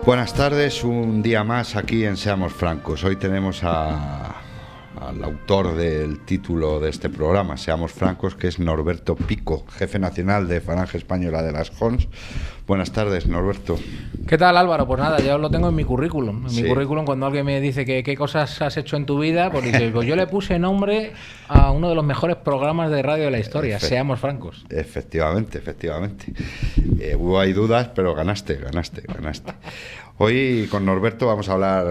Buenas tardes, un día más aquí en Seamos Francos. Hoy tenemos al autor del título de este programa, Seamos Francos, que es Norberto Pico, jefe nacional de Falange Española de las Jons. Buenas tardes, Norberto. ¿Qué tal, Álvaro? Pues nada, yo lo tengo en mi currículum. En Sí. mi currículum, cuando alguien me dice qué cosas has hecho en tu vida, pues dices, pues yo le puse nombre a uno de los mejores programas de radio de la historia, Seamos Francos. Efectivamente. Hubo ahí dudas, pero ganaste. Hoy con Norberto vamos a hablar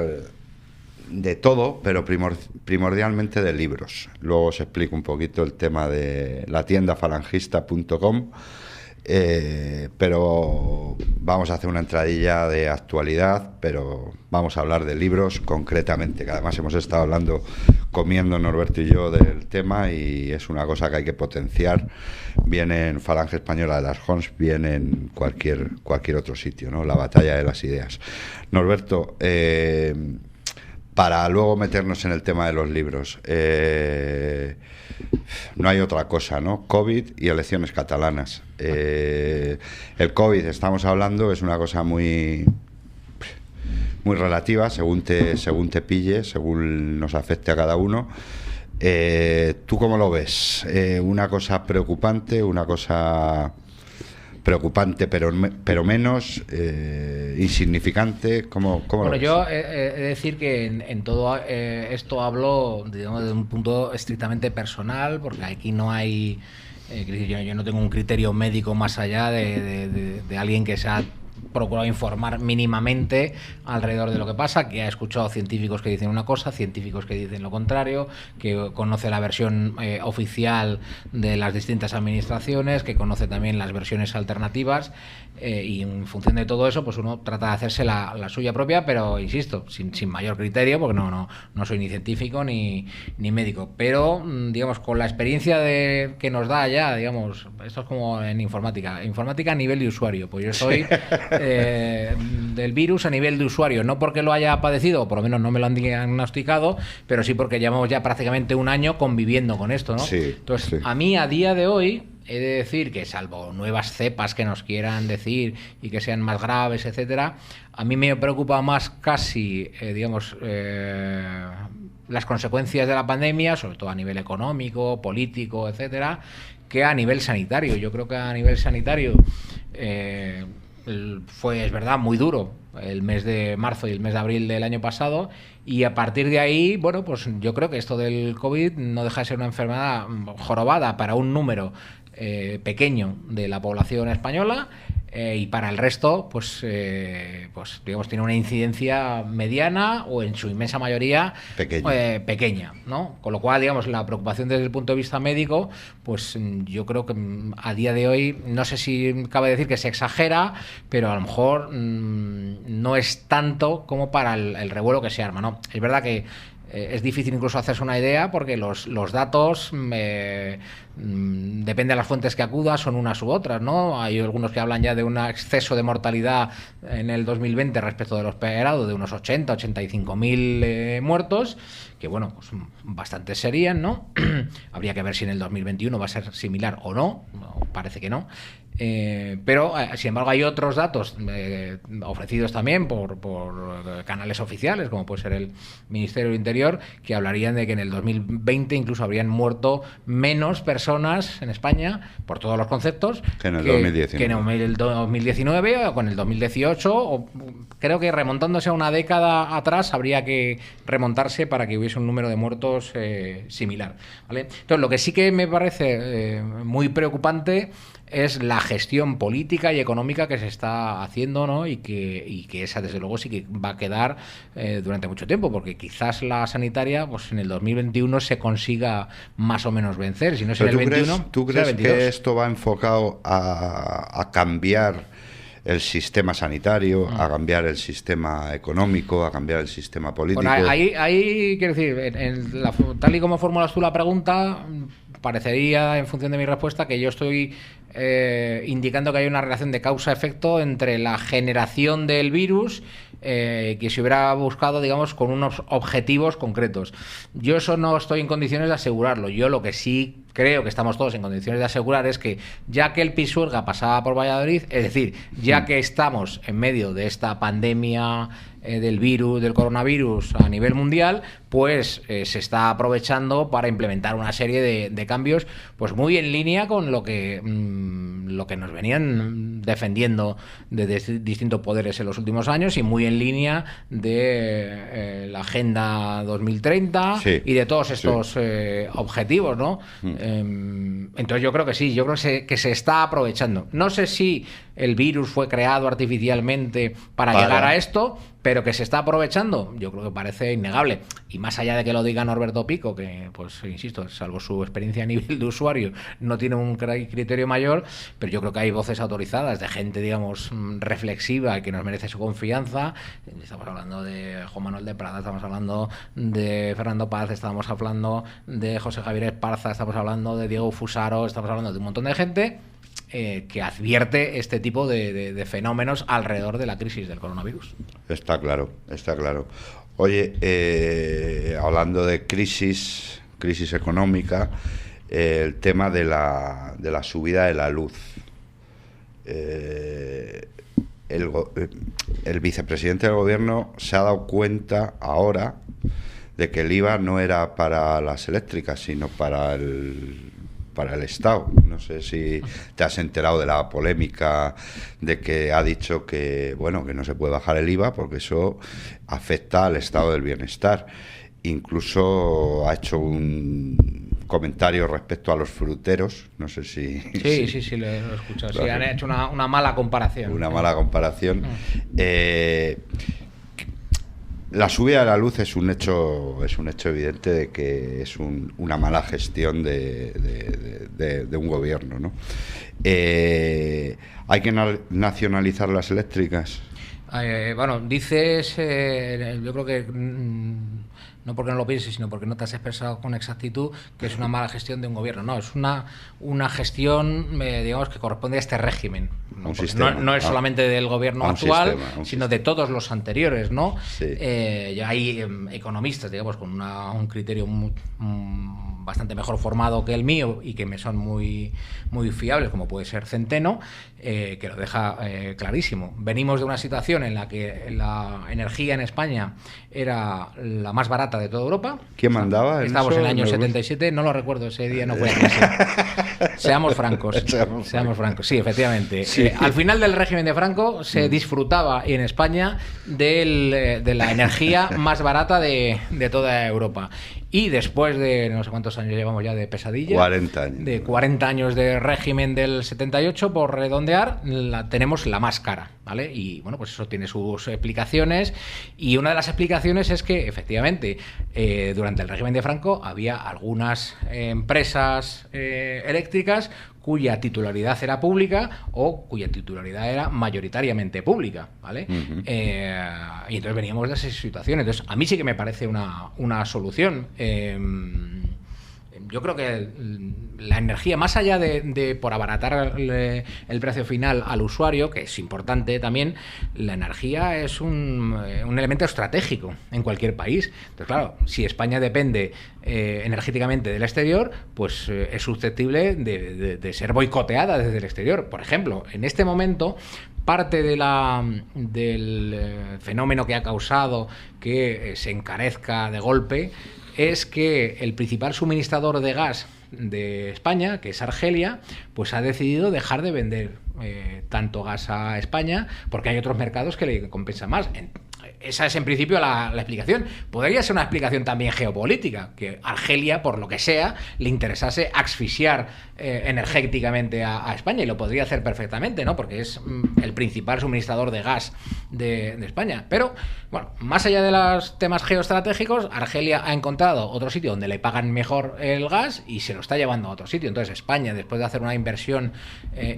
de todo, pero primordialmente de libros. Luego os explico un poquito el tema de la tienda falangista.com, pero vamos a hacer una entradilla de actualidad, pero vamos a hablar de libros concretamente, que además hemos estado hablando, comiendo Norberto y yo del tema, y es una cosa que hay que potenciar, bien en Falange Española de las Jons, bien en cualquier otro sitio, ¿no? La batalla de las ideas. Norberto, para luego meternos en el tema de los libros, no hay otra cosa, ¿no? COVID y elecciones catalanas. El COVID, estamos hablando, es una cosa muy relativa, según te pille, según nos afecte a cada uno. ¿Tú cómo lo ves? ¿Una cosa preocupante, una cosa preocupante pero menos insignificante? ¿Cómo lo ves? Yo he de decir que en todo esto hablo, digamos, de un punto estrictamente personal, porque aquí no hay... yo no tengo un criterio médico más allá de alguien que se ha procurado informar mínimamente alrededor de lo que pasa, que ha escuchado científicos que dicen una cosa, científicos que dicen lo contrario, que conoce la versión oficial de las distintas administraciones, que conoce también las versiones alternativas, y en función de todo eso, pues uno trata de hacerse la suya propia, pero insisto, sin mayor criterio, porque no soy ni científico ni médico, pero digamos, con la experiencia que nos da ya, digamos, esto es como en informática a nivel de usuario, pues yo soy del virus a nivel de usuario, no porque lo haya padecido, o por lo menos no me lo han diagnosticado, pero sí porque llevamos ya prácticamente un año conviviendo con esto, ¿no? Sí, entonces, a mí a día de hoy he de decir que, salvo nuevas cepas que nos quieran decir y que sean más graves, etcétera, a mí me preocupa más casi, las consecuencias de la pandemia, sobre todo a nivel económico, político, etcétera, que a nivel sanitario. Yo creo que a nivel sanitario fue, es verdad, muy duro el mes de marzo y el mes de abril del año pasado, y a partir de ahí, bueno, pues yo creo que esto del COVID no deja de ser una enfermedad jorobada para un número pequeño de la población española, y para el resto, pues digamos, tiene una incidencia mediana o en su inmensa mayoría pequeña, ¿no? Con lo cual, digamos, la preocupación desde el punto de vista médico, pues yo creo que a día de hoy, no sé si cabe decir que se exagera, pero a lo mejor no es tanto como para el revuelo que se arma, ¿no? Es verdad que es difícil incluso hacerse una idea, porque los datos, depende de las fuentes que acudas, son unas u otras, ¿no? Hay algunos que hablan ya de un exceso de mortalidad en el 2020 respecto de lo esperado, de unos 85.000 muertos, que bueno, pues bastante serían, ¿no? Habría que ver si en el 2021 va a ser similar o no, parece que no. Pero sin embargo hay otros datos ofrecidos también por canales oficiales, como puede ser el Ministerio del Interior, que hablarían de que en el 2020 incluso habrían muerto menos personas en España, por todos los conceptos, que en el 2019. Que en el 2019 o con el 2018, o creo que remontándose a una década atrás habría que remontarse para que hubiese un número de muertos similar, ¿vale? Entonces, lo que sí que me parece muy preocupante es la gestión política y económica que se está haciendo, ¿no? Y que esa, desde luego, sí que va a quedar durante mucho tiempo, porque quizás la sanitaria, pues en el 2021 se consiga más o menos vencer, si no es en el 21. ¿Tú crees que esto va enfocado a cambiar el sistema sanitario, a cambiar el sistema económico, a cambiar el sistema político? Bueno, ahí quiero decir, tal y como formulas tú la pregunta, parecería, en función de mi respuesta, que yo estoy indicando que hay una relación de causa-efecto entre la generación del virus, que se hubiera buscado, digamos, con unos objetivos concretos. Yo eso no estoy en condiciones de asegurarlo. Yo lo que sí creo que estamos todos en condiciones de asegurar es que ya que el Pisuerga pasaba por Valladolid, es decir, ya que estamos en medio de esta pandemia del coronavirus a nivel mundial, pues se está aprovechando para implementar una serie de cambios pues muy en línea con lo que nos venían defendiendo de distintos poderes en los últimos años y muy en línea de la Agenda 2030 y de todos estos objetivos, ¿no? Entonces yo creo que sí, yo creo que se está aprovechando. No sé si el virus fue creado artificialmente para llegar a esto, pero que se está aprovechando, yo creo que parece innegable. Y más allá de que lo diga Norberto Pico, que, pues insisto, salvo su experiencia a nivel de usuario, no tiene un criterio mayor, pero yo creo que hay voces autorizadas de gente, digamos, reflexiva y que nos merece su confianza. Estamos hablando de Juan Manuel de Prada, estamos hablando de Fernando Paz, estamos hablando de José Javier Esparza, estamos hablando de Diego Fusaro, estamos hablando de un montón de gente que advierte este tipo de fenómenos alrededor de la crisis del coronavirus. Está claro, está claro. Oye, hablando de crisis económica, el tema de la subida de la luz. El vicepresidente del gobierno se ha dado cuenta ahora de que el IVA no era para las eléctricas, sino para el Estado. No sé si te has enterado de la polémica de que ha dicho que, bueno, que no se puede bajar el IVA porque eso afecta al estado del bienestar. Incluso ha hecho un comentario respecto a los fruteros. No sé si... Sí, lo he escuchado. Sí, han hecho una mala comparación. Una mala comparación. La subida de la luz es un hecho evidente de que es una mala gestión de un gobierno, ¿no? ¿Hay que nacionalizar las eléctricas? Bueno, dices, yo creo que no porque no lo pienses, sino porque no te has expresado con exactitud, que es una mala gestión de un gobierno. No, es una gestión, digamos, que corresponde a este régimen. No es solamente del gobierno actual, sino de todos los anteriores, ¿no? Sí. Hay economistas, digamos, con un criterio bastante mejor formado que el mío y que me son muy, muy fiables, como puede ser Centeno, que lo deja clarísimo. Venimos de una situación en la que la energía en España era la más barata de toda Europa. ¿Quién mandaba? Estábamos en el año 77, no lo recuerdo, ese día no fue así. Seamos francos. Sí, efectivamente. Sí. Al final del régimen de Franco se disfrutaba en España de la energía más barata de toda Europa. Y después de no sé cuántos años llevamos ya de pesadilla, 40 años. De 40 años de régimen del 78, por redondear, tenemos la más cara, ¿vale? Y bueno, pues eso tiene sus explicaciones, y una de las explicaciones es que efectivamente durante el régimen de Franco había algunas empresas eléctricas cuya titularidad era pública o cuya titularidad era mayoritariamente pública, ¿vale? Y entonces veníamos de esa situación. Entonces, a mí sí que me parece una solución. Yo creo que la energía, más allá de por abaratar el precio final al usuario, que es importante también, la energía es un elemento estratégico en cualquier país. Entonces, claro, si España depende energéticamente del exterior, pues es susceptible de ser boicoteada desde el exterior. Por ejemplo, en este momento, parte del fenómeno que ha causado que se encarezca de golpe es que el principal suministrador de gas de España, que es Argelia, pues ha decidido dejar de vender tanto gas a España porque hay otros mercados que le compensan más. Esa es en principio la explicación. Podría ser una explicación también geopolítica, que Argelia, por lo que sea, le interesase asfixiar energéticamente a España, y lo podría hacer perfectamente, ¿no? Porque es el principal suministrador de gas de España. Pero, bueno, más allá de los temas geoestratégicos, Argelia ha encontrado otro sitio donde le pagan mejor el gas y se lo está llevando a otro sitio. Entonces España, después de hacer una inversión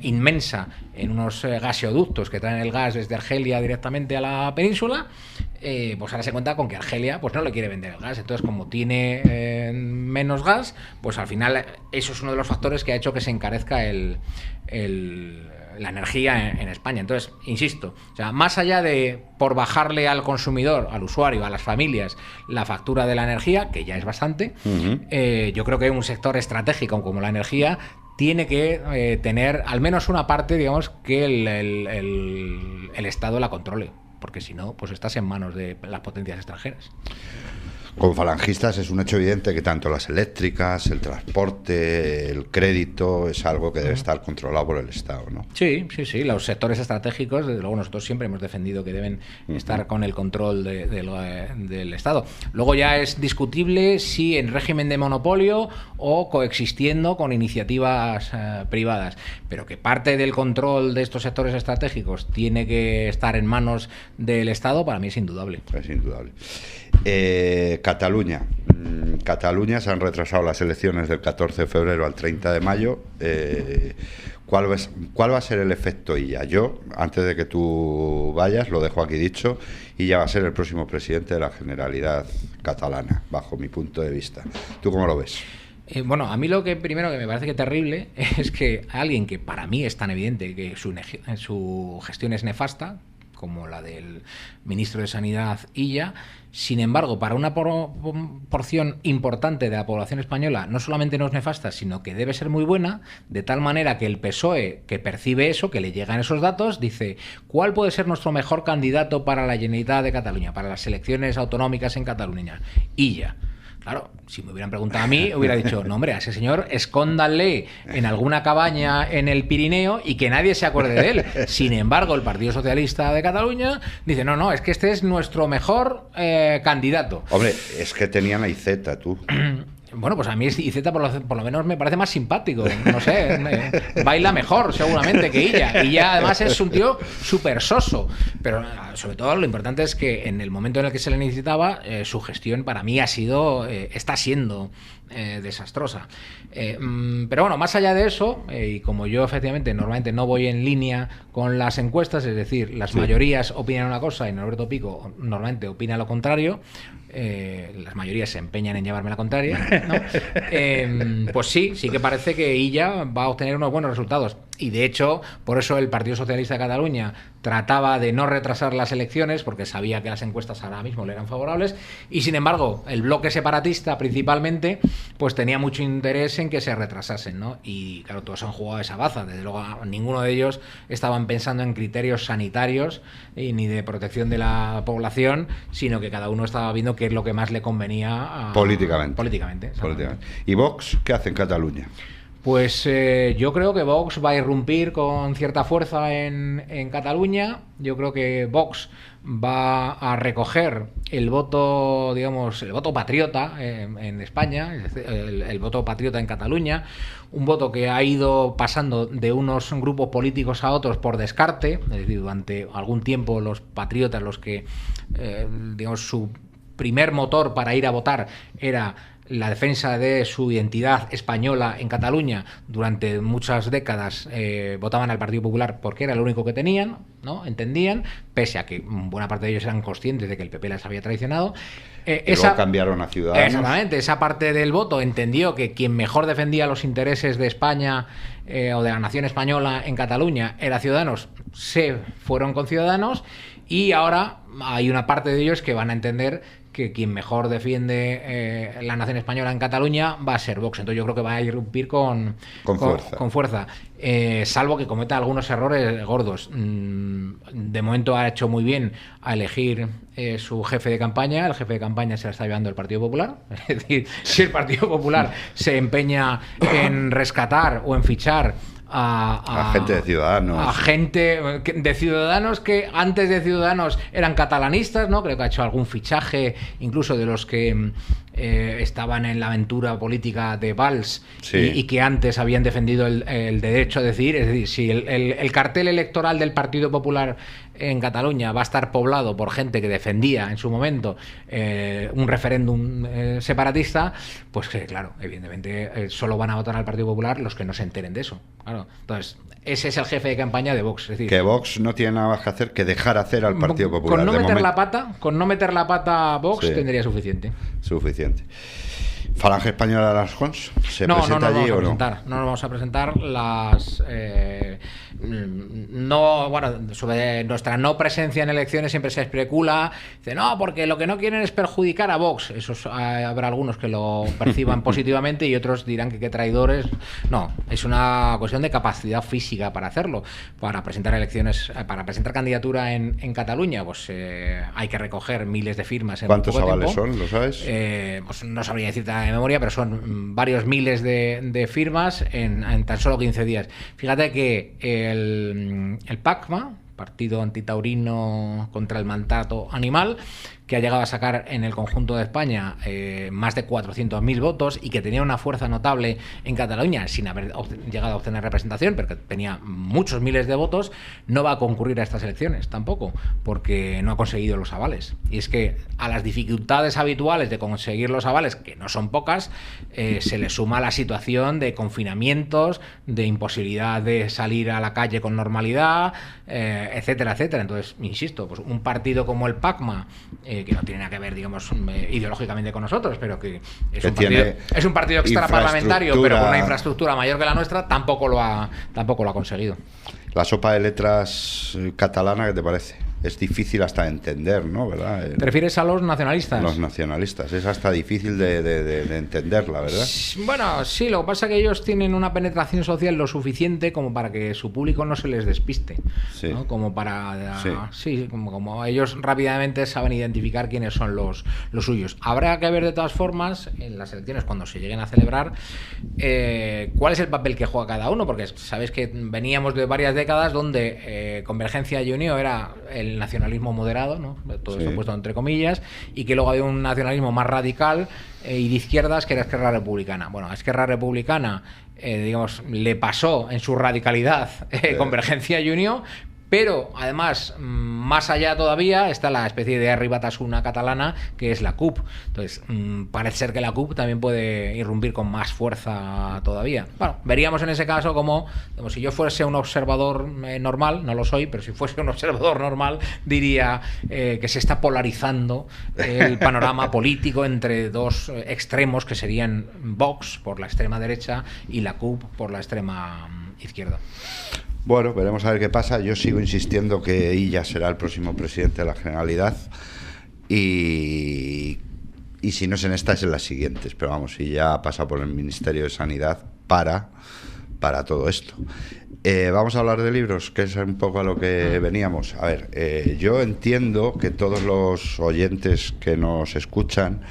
inmensa en unos gaseoductos que traen el gas desde Argelia directamente a la península, pues ahora se cuenta con que Argelia pues no le quiere vender el gas. Entonces, como tiene menos gas, pues al final eso es uno de los factores que ha hecho que se encarezca la energía en España. Entonces, insisto, o sea, más allá de por bajarle al consumidor, al usuario, a las familias, la factura de la energía, que ya es bastante, yo creo que un sector estratégico como la energía tiene que tener al menos una parte, digamos, que el Estado la controle, porque si no, pues estás en manos de las potencias extranjeras. Como falangistas es un hecho evidente que tanto las eléctricas, el transporte, el crédito es algo que debe estar controlado por el Estado, ¿no? Sí, los sectores estratégicos, desde luego nosotros siempre hemos defendido que deben estar con el control del Estado. Luego ya es discutible si en régimen de monopolio o coexistiendo con iniciativas privadas, pero que parte del control de estos sectores estratégicos tiene que estar en manos del Estado, para mí es indudable. Es indudable. Cataluña. Cataluña se han retrasado las elecciones del 14 de febrero al 30 de mayo. ¿Cuál va a ser el efecto Illa? Yo, antes de que tú vayas, lo dejo aquí dicho, Illa va a ser el próximo presidente de la Generalidad catalana, bajo mi punto de vista. ¿Tú cómo lo ves? Bueno, a mí lo que primero que me parece que terrible es que alguien que para mí es tan evidente que su gestión es nefasta, como la del ministro de Sanidad Illa, sin embargo, para una porción importante de la población española no solamente no es nefasta, sino que debe ser muy buena, de tal manera que el PSOE, que percibe eso, que le llegan esos datos, dice, ¿cuál puede ser nuestro mejor candidato para la Generalitat de Cataluña, para las elecciones autonómicas en Cataluña? Illa. Claro, si me hubieran preguntado a mí, hubiera dicho, no hombre, a ese señor escóndanle en alguna cabaña en el Pirineo y que nadie se acuerde de él. Sin embargo, el Partido Socialista de Cataluña dice, no, es que este es nuestro mejor candidato. Hombre, es que tenían a Iceta, tú. Bueno, pues a mí Iceta por lo menos me parece más simpático, no sé, baila mejor seguramente que Illa. Illa además es un tío súper soso, pero sobre todo lo importante es que en el momento en el que se le necesitaba, su gestión para mí está siendo desastrosa. Pero bueno, más allá de eso, y como yo efectivamente normalmente no voy en línea con las encuestas, es decir, las mayorías opinan una cosa y Norberto Pico normalmente opina lo contrario, las mayorías se empeñan en llevarme la contraria, ¿no? Pues sí que parece que Illa va a obtener unos buenos resultados. Y de hecho, por eso el Partido Socialista de Cataluña trataba de no retrasar las elecciones, porque sabía que las encuestas ahora mismo le eran favorables, y sin embargo, el bloque separatista principalmente, pues tenía mucho interés en que se retrasasen, ¿no? Y claro, todos han jugado esa baza. Desde luego, ninguno de ellos estaban pensando en criterios sanitarios ni de protección de la población, sino que cada uno estaba viendo qué es lo que más le convenía políticamente. ¿Y Vox qué hace en Cataluña? Pues yo creo que Vox va a irrumpir con cierta fuerza en Cataluña. Yo creo que Vox va a recoger el voto, digamos, el voto patriota en España, el voto patriota en Cataluña, un voto que ha ido pasando de unos grupos políticos a otros por descarte, es decir, durante algún tiempo los patriotas, los que, digamos, su primer motor para ir a votar era la defensa de su identidad española en Cataluña, durante muchas décadas votaban al Partido Popular porque era lo único que tenían, ¿no? Entendían, pese a que buena parte de ellos eran conscientes de que el PP les había traicionado. Luego cambiaron a Ciudadanos. Exactamente, esa parte del voto entendió que quien mejor defendía los intereses de España o de la nación española en Cataluña era Ciudadanos, se fueron con Ciudadanos, y ahora hay una parte de ellos que van a entender que quien mejor defiende la nación española en Cataluña va a ser Vox. Entonces yo creo que va a irrumpir con fuerza. Salvo que cometa algunos errores gordos. De momento ha hecho muy bien a elegir su jefe de campaña. El jefe de campaña se la está llevando el Partido Popular. Es decir, si el Partido Popular se empeña en rescatar o en fichar a gente de Ciudadanos. A gente de Ciudadanos que antes de Ciudadanos eran catalanistas, ¿no? Creo que ha hecho algún fichaje, incluso de los que estaban en la aventura política de Valls Sí. y que antes habían defendido el derecho a decidir. Es decir, si el cartel electoral del Partido Popular en Cataluña va a estar poblado por gente que defendía en su momento un referéndum separatista, pues claro, evidentemente solo van a votar al Partido Popular los que no se enteren de eso. Claro. Entonces, ese es el jefe de campaña de Vox. Es decir, Que Vox no tiene nada más que hacer que dejar hacer al Partido Popular. Con no de meter momento. con no meter la pata Vox Sí. tendría suficiente. Suficiente. ¿Falange Española de las Jons? ¿Se No presenta nos allí vamos a o no? presentar. No nos vamos a presentar. Bueno, sobre nuestra no presencia en elecciones siempre se especula. Dice, no, porque lo que no quieren es perjudicar a Vox. Habrá algunos que lo perciban positivamente y otros dirán que qué traidores. No, es una cuestión de capacidad física para hacerlo. Para presentar elecciones, para presentar candidatura en Cataluña, pues hay que recoger miles de firmas en ¿Cuántos poco avales tiempo. son? ¿Lo sabes? Pues no sabría decirte de memoria, pero son varios miles de firmas en tan solo 15 días. Fíjate que el PACMA, Partido Antitaurino contra el Maltrato Animal, que ha llegado a sacar en el conjunto de España más de 400.000 votos y que tenía una fuerza notable en Cataluña sin haber llegado a obtener representación, pero que tenía muchos miles de votos, no va a concurrir a estas elecciones tampoco, porque no ha conseguido los avales. Y es que a las dificultades habituales de conseguir los avales, que no son pocas, se le suma la situación de confinamientos, de imposibilidad de salir a la calle con normalidad, etcétera, etcétera. Entonces, insisto, pues un partido como el PACMA, que no tiene nada que ver, digamos, ideológicamente con nosotros, pero que es un partido extraparlamentario, pero con una infraestructura mayor que la nuestra, tampoco lo ha conseguido. La sopa de letras catalana, ¿qué te parece? Es difícil hasta de entender, ¿no? ¿Verdad? ¿Te refieres a los nacionalistas? Los nacionalistas. Es hasta difícil de entenderla, ¿verdad? Bueno, sí, lo que pasa es que ellos tienen una penetración social lo suficiente como para que su público no se les despiste. Sí. ¿No? Como para... Sí. Sí, como ellos rápidamente saben identificar quiénes son los suyos. Habrá que ver de todas formas, en las elecciones, cuando se lleguen a celebrar, cuál es el papel que juega cada uno, porque sabéis que veníamos de varias décadas donde Convergencia y Unió era el nacionalismo moderado, ¿no? Todo Sí. esto puesto entre comillas, y que luego había un nacionalismo más radical y de izquierdas, que era Esquerra Republicana. Bueno, a Esquerra Republicana, digamos, le pasó en su radicalidad Convergencia y Unió, pero además, más allá todavía, está la especie de Arribatasuna catalana, que es la CUP. Entonces, parece ser que la CUP también puede irrumpir con más fuerza todavía. Bueno, veríamos en ese caso como si yo fuese un observador normal, no lo soy, pero si fuese un observador normal, diría que se está polarizando el panorama político entre dos extremos, que serían Vox por la extrema derecha y la CUP por la extrema izquierda. Bueno, veremos a ver qué pasa. Yo sigo insistiendo que Illa será el próximo presidente de la Generalidad y si no es en esta, es en las siguientes. Pero vamos, Illa ha pasado por el Ministerio de Sanidad para todo esto. Vamos a hablar de libros, que es un poco a lo que veníamos. A ver, yo entiendo que todos los oyentes que nos escuchan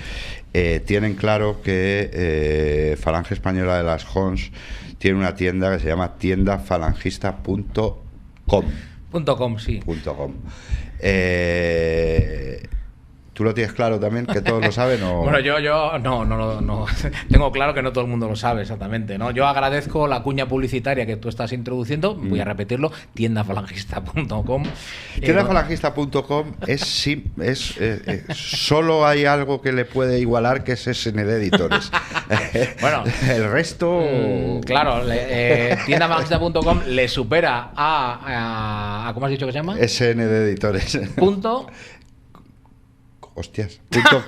tienen claro que Falange Española de las Jons tiene una tienda que se llama tiendafalangista.com. .com, sí. .com. ¿Tú lo tienes claro también, que todos lo saben? ¿O? Bueno, yo no. Tengo claro que no todo el mundo lo sabe exactamente, ¿no? Yo agradezco la cuña publicitaria que tú estás introduciendo, voy a repetirlo, tiendafalangista.com. Tiendafalangista.com solo hay algo que le puede igualar, que es SND Editores. Bueno, el resto... Claro, tiendafalangista.com le supera a ¿cómo has dicho que se llama? SND Editores. Hostias. .com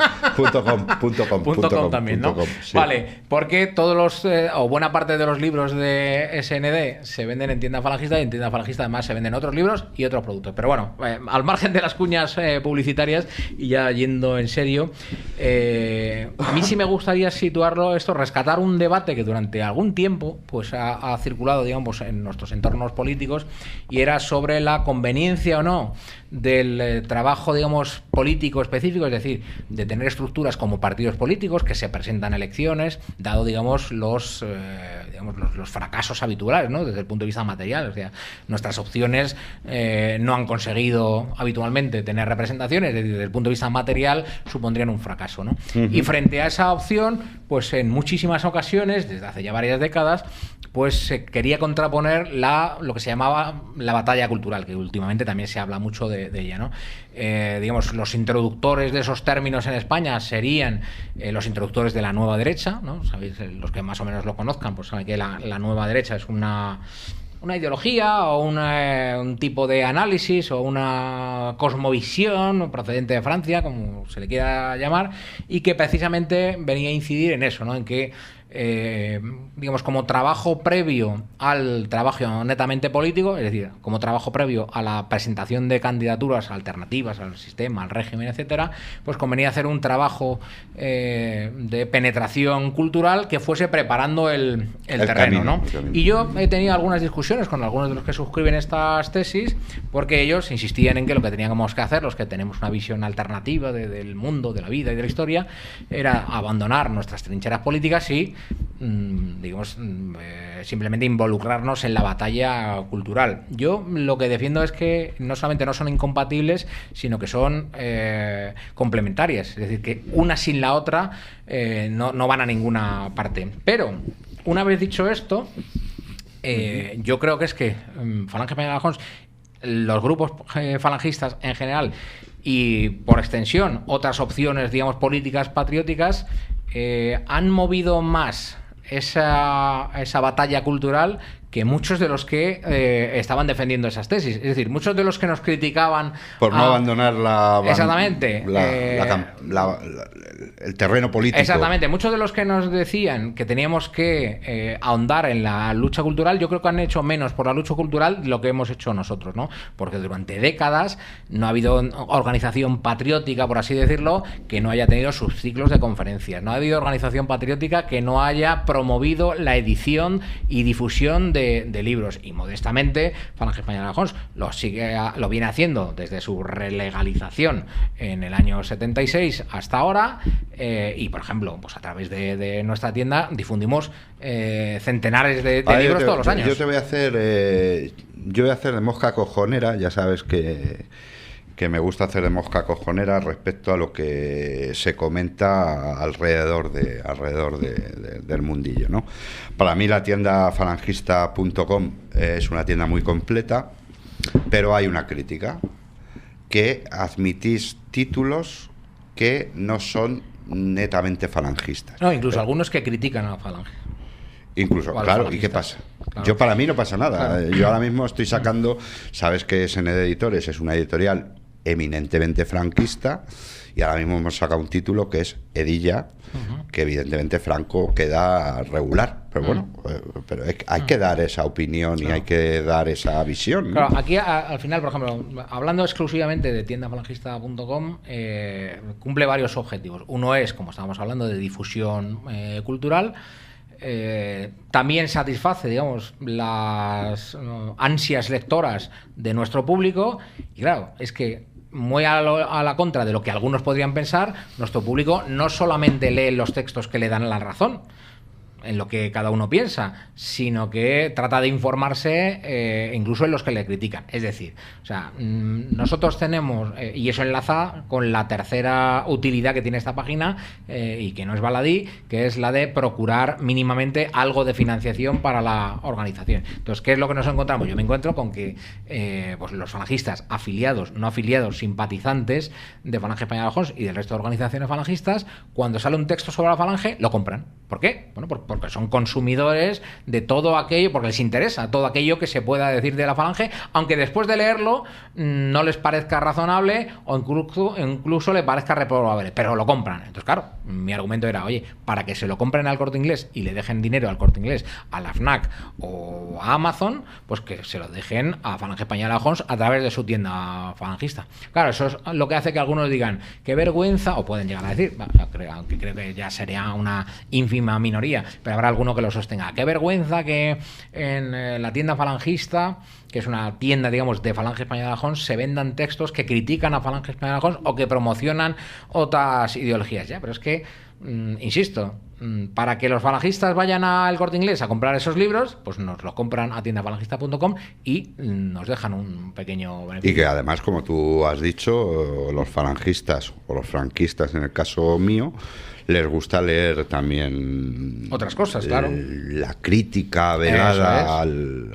también, ¿no? Sí. Vale, porque todos los o buena parte de los libros de SND se venden en Tienda Falangista, y en Tienda Falangista además se venden otros libros y otros productos. Pero bueno, al margen de las cuñas publicitarias y ya yendo en serio, a mí sí me gustaría situarlo rescatar un debate que durante algún tiempo pues ha circulado, digamos, en nuestros entornos políticos, y era sobre la conveniencia o no del trabajo, digamos, político específico, es decir, de tener estructuras como partidos políticos que se presentan a elecciones, dado, digamos, los digamos, los fracasos habituales, ¿no? Desde el punto de vista material. O sea, nuestras opciones no han conseguido habitualmente tener representaciones, desde el punto de vista material supondrían un fracaso, ¿no? Y frente a esa opción, pues en muchísimas ocasiones, desde hace ya varias décadas, pues se quería contraponer lo que se llamaba la batalla cultural, que últimamente también se habla mucho de ella, ¿no? Digamos, los introductores de esos términos en España serían los introductores de la nueva derecha, ¿no? ¿Sabéis? Los que más o menos lo conozcan, pues saben que la nueva derecha es una ideología o un tipo de análisis o una cosmovisión procedente de Francia, como se le quiera llamar, y que precisamente venía a incidir en eso, ¿no? En que digamos, como trabajo previo al trabajo netamente político, es decir, como trabajo previo a la presentación de candidaturas alternativas al sistema, al régimen, etcétera, pues convenía hacer un trabajo de penetración cultural que fuese preparando el terreno, camino, ¿no? Y yo he tenido algunas discusiones con algunos de los que suscriben estas tesis, porque ellos insistían en que lo que teníamos que hacer, los que tenemos una visión alternativa del mundo, de la vida y de la historia, era abandonar nuestras trincheras políticas y digamos, simplemente involucrarnos en la batalla cultural. Yo lo que defiendo es que no solamente no son incompatibles, sino que son complementarias, es decir, que una sin la otra no van a ninguna parte. Pero, una vez dicho esto, yo creo que es que Falange Española de Alejons, los grupos falangistas en general y, por extensión, otras opciones, digamos, políticas patrióticas, han movido más esa batalla cultural que muchos de los que estaban defendiendo esas tesis. Es decir, muchos de los que nos criticaban por no abandonar exactamente el terreno político. Exactamente. Muchos de los que nos decían que teníamos que ahondar en la lucha cultural, yo creo que han hecho menos por la lucha cultural de lo que hemos hecho nosotros, ¿no? Porque durante décadas no ha habido organización patriótica, por así decirlo, que no haya tenido sus ciclos de conferencias. No ha habido organización patriótica que no haya promovido la edición y difusión de libros, y modestamente Falange Española de Alejons lo viene haciendo desde su relegalización en el año 76 hasta ahora, y por ejemplo, pues a través de nuestra tienda difundimos centenares de libros todos los años. Yo voy a hacer de mosca cojonera, ya sabes que me gusta hacer de mosca cojonera respecto a lo que se comenta alrededor del mundillo, ¿no? Para mí la tienda falangista.com es una tienda muy completa, pero hay una crítica, que admitís títulos que no son netamente falangistas. No, incluso algunos que critican a la Falange. Incluso, claro, ¿y qué pasa? Claro. Yo, para mí no pasa nada. Claro. Yo ahora mismo estoy sacando, sabes que SN Editores es una editorial eminentemente franquista, y ahora mismo hemos sacado un título que es Edilla, que evidentemente Franco queda regular, pero bueno, pero hay que dar esa opinión, claro, y hay que dar esa visión, ¿no? Claro, aquí al final, por ejemplo, hablando exclusivamente de tiendafalangista.com, cumple varios objetivos. Uno es, como estábamos hablando, de difusión cultural. También satisface, digamos, las ansias lectoras de nuestro público, y claro, es que muy a la contra de lo que algunos podrían pensar, nuestro público no solamente lee los textos que le dan la razón en lo que cada uno piensa, sino que trata de informarse incluso en los que le critican. Es decir, o sea, nosotros tenemos, y eso enlaza con la tercera utilidad que tiene esta página, y que no es baladí, que es la de procurar mínimamente algo de financiación para la organización. Entonces, ¿qué es lo que nos encontramos? Yo me encuentro con que pues los falangistas afiliados, no afiliados, simpatizantes de Falange Española de Alejons y del resto de organizaciones falangistas, cuando sale un texto sobre la Falange, lo compran. ¿Por qué? Bueno, porque son consumidores de todo aquello, porque les interesa todo aquello que se pueda decir de la Falange, aunque después de leerlo no les parezca razonable o incluso le parezca reprobable, pero lo compran. Entonces, claro, mi argumento era, oye, para que se lo compren al Corte Inglés y le dejen dinero al Corte Inglés, a la FNAC o a Amazon, pues que se lo dejen a Falange Española de Alejons a través de su tienda falangista. Claro, eso es lo que hace que algunos digan, qué vergüenza, o pueden llegar a decir, aunque creo que ya sería una ínfima minoría, pero habrá alguno que lo sostenga. Qué vergüenza que en la tienda falangista, que es una tienda, digamos, de Falange Española de Alejons, se vendan textos que critican a Falange Española de Alejons o que promocionan otras ideologías. Ya, pero es que insisto, para que los falangistas vayan al Corte Inglés a comprar esos libros, pues nos los compran a tiendafalangista.com y nos dejan un pequeño beneficio. Y que además, como tú has dicho, los falangistas o los franquistas, en el caso mío, les gusta leer también otras cosas, claro. La crítica velada al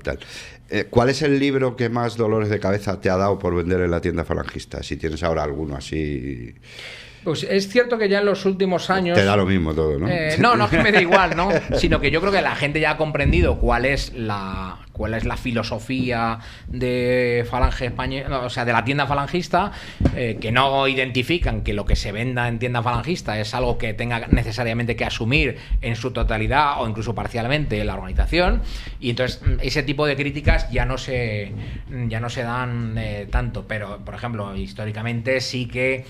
tal. ¿Cuál es el libro que más dolores de cabeza te ha dado por vender en la tienda falangista? Si tienes ahora alguno así... Pues es cierto que ya en los últimos años... Te da lo mismo todo, ¿no? No es que me da igual, ¿no? Sino que yo creo que la gente ya ha comprendido cuál es la filosofía de Falange Española, o sea, de la tienda falangista, que no identifican que lo que se venda en tienda falangista es algo que tenga necesariamente que asumir en su totalidad o incluso parcialmente la organización, y entonces ese tipo de críticas ya no se dan tanto, pero por ejemplo, históricamente sí que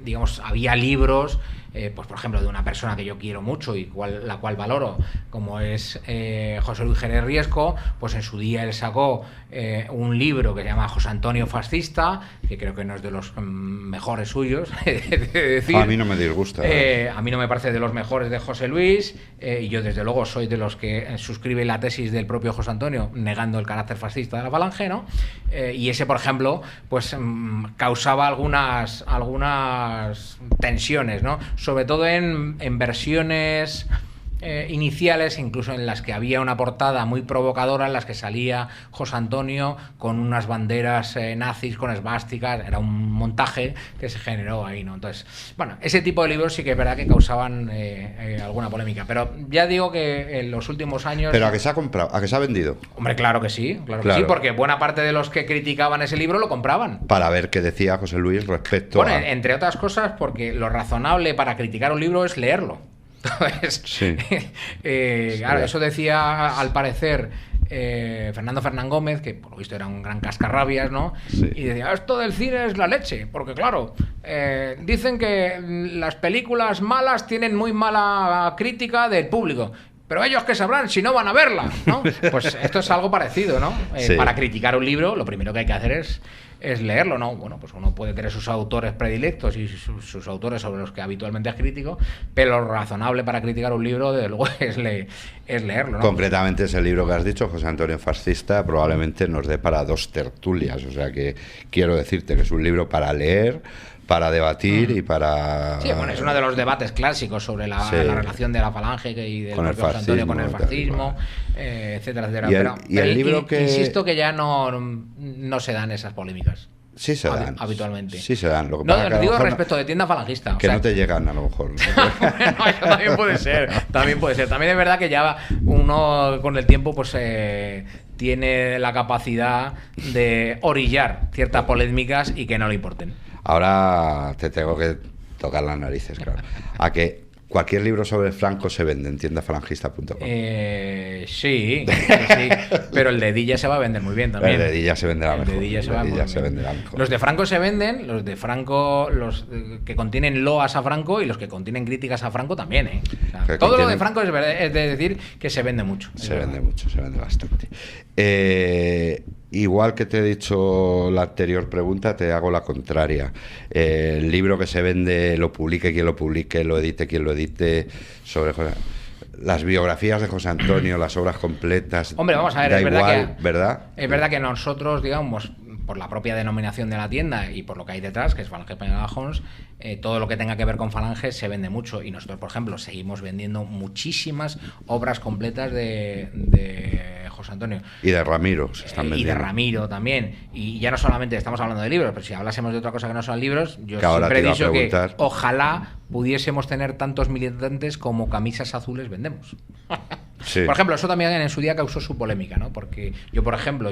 digamos, había libros, pues por ejemplo, de una persona que yo quiero mucho y la cual valoro, como es José Luis Jerez Riesco, pues en su día él sacó un libro que se llama José Antonio Fascista, que creo que no es de los mejores suyos, de decir. A mí no me disgusta. A mí no me parece de los mejores de José Luis, y yo desde luego soy de los que suscribe la tesis del propio José Antonio, negando el carácter fascista de la Falange, ¿no? Y ese, por ejemplo, pues causaba algunas tensiones, ¿no? Sobre todo en versiones iniciales, incluso en las que había una portada muy provocadora en las que salía José Antonio con unas banderas nazis, con esvásticas. Era un montaje que se generó ahí, ¿no? Entonces, bueno, ese tipo de libros sí que es verdad que causaban alguna polémica, pero ya digo que en los últimos años... ¿Pero a qué se ha comprado? ¿A qué se ha vendido? Hombre, claro que sí, que sí, porque buena parte de los que criticaban ese libro lo compraban. Para ver qué decía José Luis respecto a... entre otras cosas, porque lo razonable para criticar un libro es leerlo. Entonces, sí. Claro, eso decía al parecer Fernando Fernán Gómez, que por lo visto era un gran cascarrabias, ¿no? Sí. Y decía, esto del cine es la leche, porque claro, dicen que las películas malas tienen muy mala crítica del público, pero ellos que sabrán si no van a verla, ¿no? Pues esto es algo parecido, ¿no? Sí. Para criticar un libro, lo primero que hay que hacer es leerlo, ¿no? Bueno, pues uno puede tener sus autores predilectos y sus autores sobre los que habitualmente es crítico, pero lo razonable para criticar un libro, desde luego, es leerlo, ¿no? Concretamente ese libro que has dicho, José Antonio Fascista, probablemente nos dé para 2 tertulias, o sea que quiero decirte que es un libro para leer, para debatir y para... Sí, bueno, es uno de los debates clásicos sobre la relación de la Falange y del propio José Antonio con el fascismo, etcétera, etcétera. Y el libro que... Insisto que ya no se dan esas polémicas. Sí se dan. Habitualmente. Sí se dan. Lo que no, lo digo respecto de tienda falangista. Que no te llegan, a lo mejor. Bueno, eso también puede ser. También es verdad que ya uno con el tiempo pues tiene la capacidad de orillar ciertas polémicas y que no le importen. Ahora te tengo que tocar las narices, claro. A que cualquier libro sobre Franco se vende en tiendafalangista.com. Sí, pero el de Dilla se va a vender muy bien también. El de Dilla se venderá mejor. El de Dilla se venderá mejor. Los de Franco se venden, los de Franco, los que contienen loas a Franco y los que contienen críticas a Franco también, ¿eh? O sea, todo lo de Franco es de decir que se vende mucho. Se vende mucho, se vende bastante. Igual que te he dicho la anterior pregunta, te hago la contraria. El libro que se vende, lo publique quien lo publique, lo edite quien lo edite, sobre las biografías de José Antonio, las obras completas. Hombre, vamos a ver, es ¿verdad? Es verdad que nosotros, digamos, por la propia denominación de la tienda y por lo que hay detrás, que es Falange Española Homes, todo lo que tenga que ver con Falange se vende mucho. Y nosotros, por ejemplo, seguimos vendiendo muchísimas obras completas de José Antonio. Y de Ramiro se están vendiendo. Y de Ramiro también. Y ya no solamente estamos hablando de libros, pero si hablásemos de otra cosa que no son libros, yo siempre he dicho que ojalá pudiésemos tener tantos militantes como camisas azules vendemos. Sí. Por ejemplo, eso también en su día causó su polémica, ¿no? Porque yo, por ejemplo,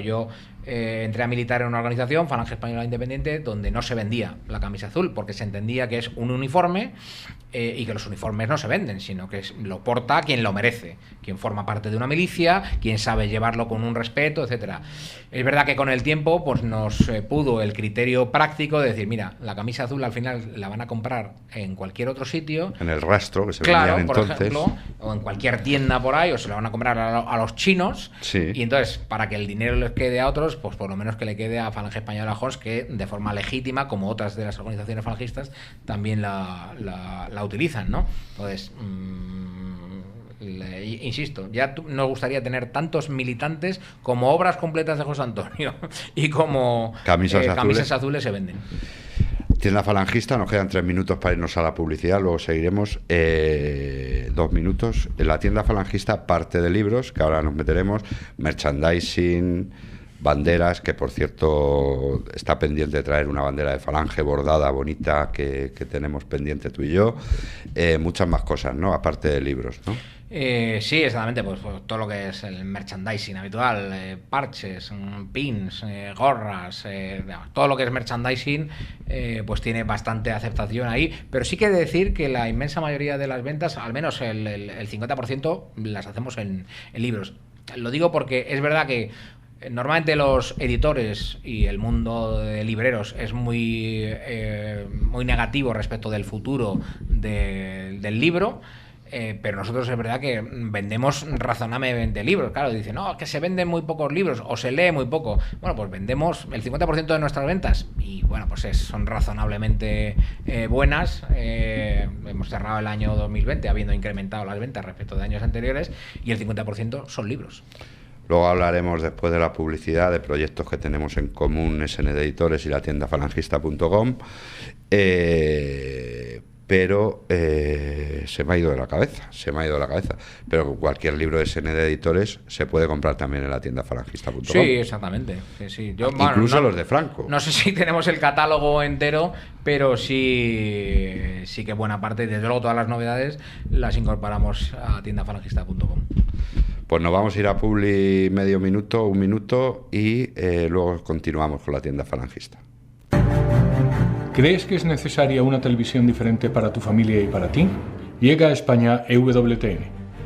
entré a militar en una organización, Falange Española Independiente, donde no se vendía la camisa azul, porque se entendía que es un uniforme y que los uniformes no se venden, sino que lo porta quien lo merece, quien forma parte de una milicia, quien sabe llevarlo con un respeto, etcétera. Es verdad que con el tiempo pues nos pudo el criterio práctico de decir, mira, la camisa azul al final la van a comprar en cualquier otro sitio. En el rastro, que se vendían entonces. Por ejemplo, o en cualquier tienda por ahí, o se lo van a comprar a los chinos, Sí. y entonces, para que el dinero les quede a otros, pues por lo menos que le quede a Falange Española Homs, que de forma legítima, como otras de las organizaciones falangistas, también la utilizan, ¿no? Entonces, insisto, ya nos gustaría tener tantos militantes como obras completas de José Antonio y como camisas azules se venden. Tienda falangista, nos quedan 3 minutos para irnos a la publicidad, luego seguiremos 2 minutos. En la tienda falangista, parte de libros, que ahora nos meteremos, merchandising, banderas, que por cierto está pendiente de traer una bandera de Falange bordada, bonita, que tenemos pendiente tú y yo, muchas más cosas, ¿no? Aparte de libros, ¿no? Sí, exactamente, pues todo lo que es el merchandising habitual, parches, pins, gorras, todo lo que es merchandising, pues tiene bastante aceptación ahí, pero sí que he de decir que la inmensa mayoría de las ventas, al menos el 50%, las hacemos en libros. Lo digo porque es verdad que normalmente los editores y el mundo de libreros es muy negativo respecto del futuro del libro. Pero nosotros es verdad que vendemos razonablemente libros. Claro, dicen, no, que se venden muy pocos libros o se lee muy poco. Bueno, pues vendemos el 50% de nuestras ventas y bueno, pues son razonablemente buenas. Hemos cerrado el año 2020 habiendo incrementado las ventas respecto de años anteriores y el 50% son libros. Luego hablaremos después de la publicidad de proyectos que tenemos en común, SN de Editores y la tienda falangista.com. Pero se me ha ido de la cabeza. Pero cualquier libro de SN de Editores se puede comprar también en la tienda falangista.com. Sí, exactamente. Sí. Incluso los de Franco. No sé si tenemos el catálogo entero, pero sí que buena parte, desde luego todas las novedades, las incorporamos a tiendafalangista.com. Pues nos vamos a ir a Publi un minuto, y luego continuamos con la tienda falangista. ¿Crees que es necesaria una televisión diferente para tu familia y para ti? Llega a España EWTN.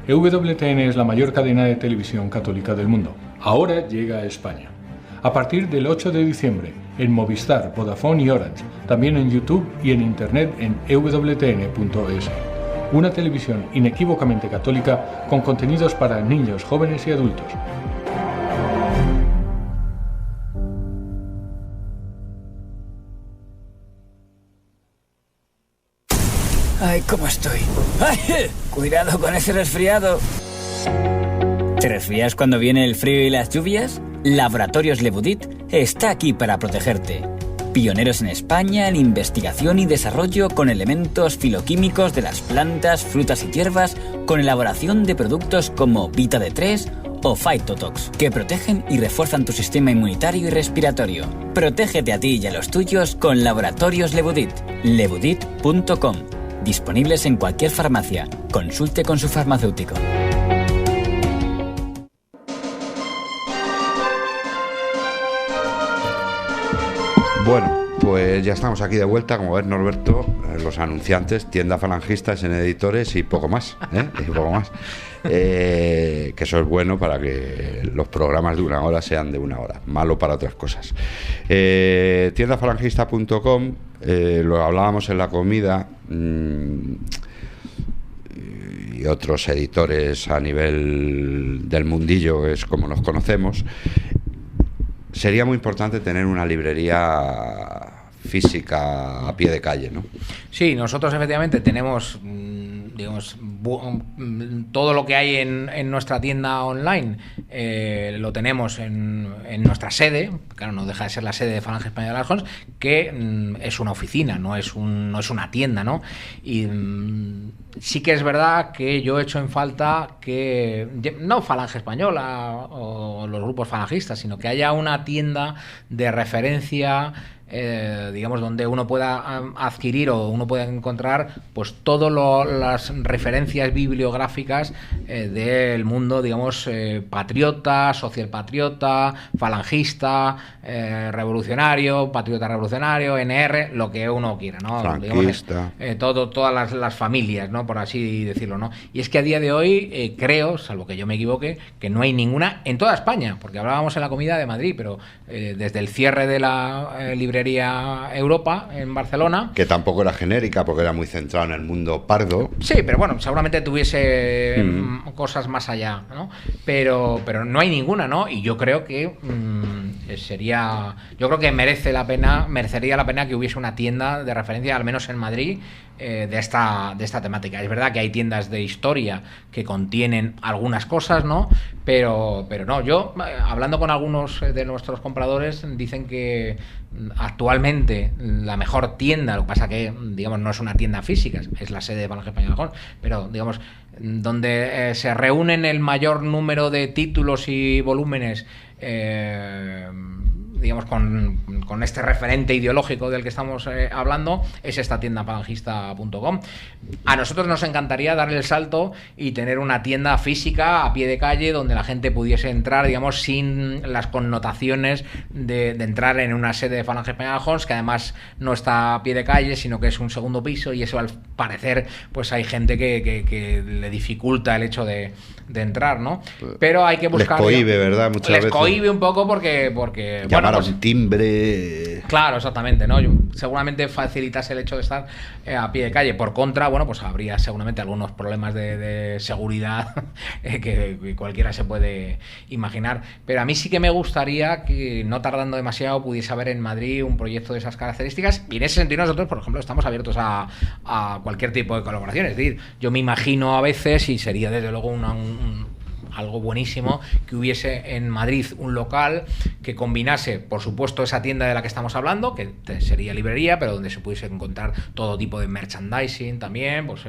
EWTN es la mayor cadena de televisión católica del mundo. Ahora llega a España. A partir del 8 de diciembre, en Movistar, Vodafone y Orange, también en YouTube y en Internet en ewtn.es. Una televisión inequívocamente católica con contenidos para niños, jóvenes y adultos. Ay, ¿cómo estoy? ¡Ay! Cuidado con ese resfriado. ¿Te resfrías cuando viene el frío y las lluvias? Laboratorios Lebudit está aquí para protegerte. Pioneros en España en investigación y desarrollo con elementos filoquímicos de las plantas, frutas y hierbas, con elaboración de productos como Vita D3 o Phytotox, que protegen y refuerzan tu sistema inmunitario y respiratorio. Protégete a ti y a los tuyos con Laboratorios Lebudit. Lebudit.com. Disponibles en cualquier farmacia. Consulte con su farmacéutico. Bueno, pues ya estamos aquí de vuelta, como ves, Norberto, los anunciantes, tienda falangista, SN Editores y poco más, y poco más. Que eso es bueno para que los programas de 1 hora sean de 1 hora, malo para otras cosas. Tiendafalangista.com, lo hablábamos en la comida, y otros editores a nivel del mundillo, es como nos conocemos. Sería muy importante tener una librería física a pie de calle, ¿no? Sí, nosotros efectivamente tenemos, digamos, todo lo que hay en nuestra tienda online, lo tenemos en nuestra sede. Claro, no deja de ser la sede de Falange Española Homs, que es una oficina, no es una tienda, ¿no? Y sí que es verdad que yo he hecho en falta que, no Falange Española o los grupos falangistas, sino que haya una tienda de referencia, digamos, donde uno pueda adquirir o uno pueda encontrar pues todas las referencias bibliográficas del mundo, digamos, patriota, socialpatriota, falangista, revolucionario, patriota revolucionario, NR, lo que uno quiera, ¿no? Franquista. Digamos, todas las familias, ¿no? Por así decirlo, ¿no? Y es que a día de hoy creo, salvo que yo me equivoque, que no hay ninguna en toda España, porque hablábamos en la comida de Madrid, pero desde el cierre de la librería Europa en Barcelona, Que tampoco era genérica porque era muy centrado en el mundo pardo. sí, pero bueno, seguramente tuviese cosas más allá, ¿no? Pero no hay ninguna, ¿no? Y yo creo que yo creo que merecería la pena que hubiese una tienda de referencia, al menos en Madrid, de esta temática. Es verdad que hay tiendas de historia que contienen algunas cosas, ¿no? Pero no, yo, hablando con algunos de nuestros compradores, dicen que actualmente la mejor tienda, lo que pasa que, digamos, no es una tienda física, es la sede de Falange Española Alejón, pero, digamos, donde se reúnen el mayor número de títulos y volúmenes, digamos, con este referente ideológico del que estamos hablando, es esta tienda falangista.com. A nosotros nos encantaría darle el salto y tener una tienda física a pie de calle donde la gente pudiese entrar, digamos, sin las connotaciones de entrar en una sede de Falange Española Alejón, que además no está a pie de calle, sino que es un segundo piso, y eso, al parecer, pues hay gente que le dificulta el hecho de entrar, ¿no? Pero hay que buscar... Les cohíbe, ¿verdad? Muchas veces. Les cohíbe un poco porque llamar a un timbre... Claro, exactamente, ¿no? Seguramente facilitase el hecho de estar a pie de calle. Por contra, bueno, pues habría seguramente algunos problemas de seguridad que cualquiera se puede imaginar. Pero a mí sí que me gustaría que, no tardando demasiado, pudiese haber en Madrid un proyecto de esas características. Y en ese sentido nosotros, por ejemplo, estamos abiertos a cualquier tipo de colaboración. Es decir, yo me imagino a veces, y sería desde luego algo buenísimo, que hubiese en Madrid un local que combinase, por supuesto, esa tienda de la que estamos hablando, que sería librería, pero donde se pudiese encontrar todo tipo de merchandising también, pues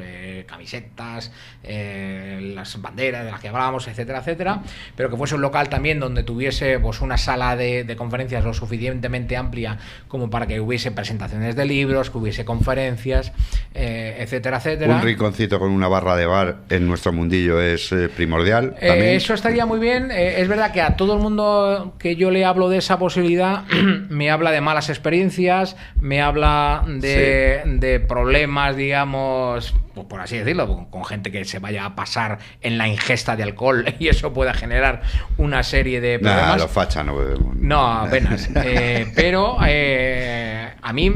camisetas, las banderas de las que hablábamos, etcétera, etcétera, pero que fuese un local también donde tuviese, pues, una sala de conferencias lo suficientemente amplia como para que hubiese presentaciones de libros, que hubiese conferencias, etcétera, etcétera. Un rinconcito con una barra de bar en nuestro mundillo es primordial. Eso estaría muy bien. Es verdad que a todo el mundo que yo le hablo de esa posibilidad me habla de malas experiencias, me habla de problemas, digamos, pues por así decirlo, con gente que se vaya a pasar en la ingesta de alcohol y eso pueda generar una serie de problemas. Nada, los fachas no bebemos. No, apenas. Pero a mí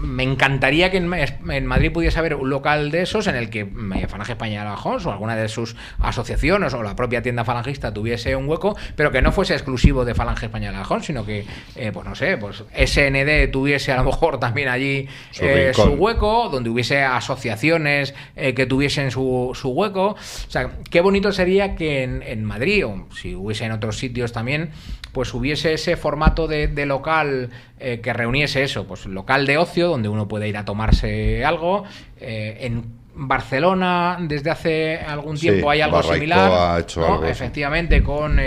me encantaría que en Madrid pudiese haber un local de esos en el que Falange Española Alejón o alguna de sus asociaciones o la propia tienda falangista tuviese un hueco, pero que no fuese exclusivo de Falange Española Alejón, sino que, pues no sé, pues SND tuviese a lo mejor también allí su hueco, donde hubiese asociaciones que tuviesen su hueco. O sea, qué bonito sería que en Madrid, o si hubiese en otros sitios también, pues hubiese ese formato de local que reuniese eso, pues local de ocio, donde uno puede ir a tomarse algo. En Barcelona, desde hace algún tiempo, hay algo Barraico similar, ha hecho, ¿no? Algo, efectivamente, con...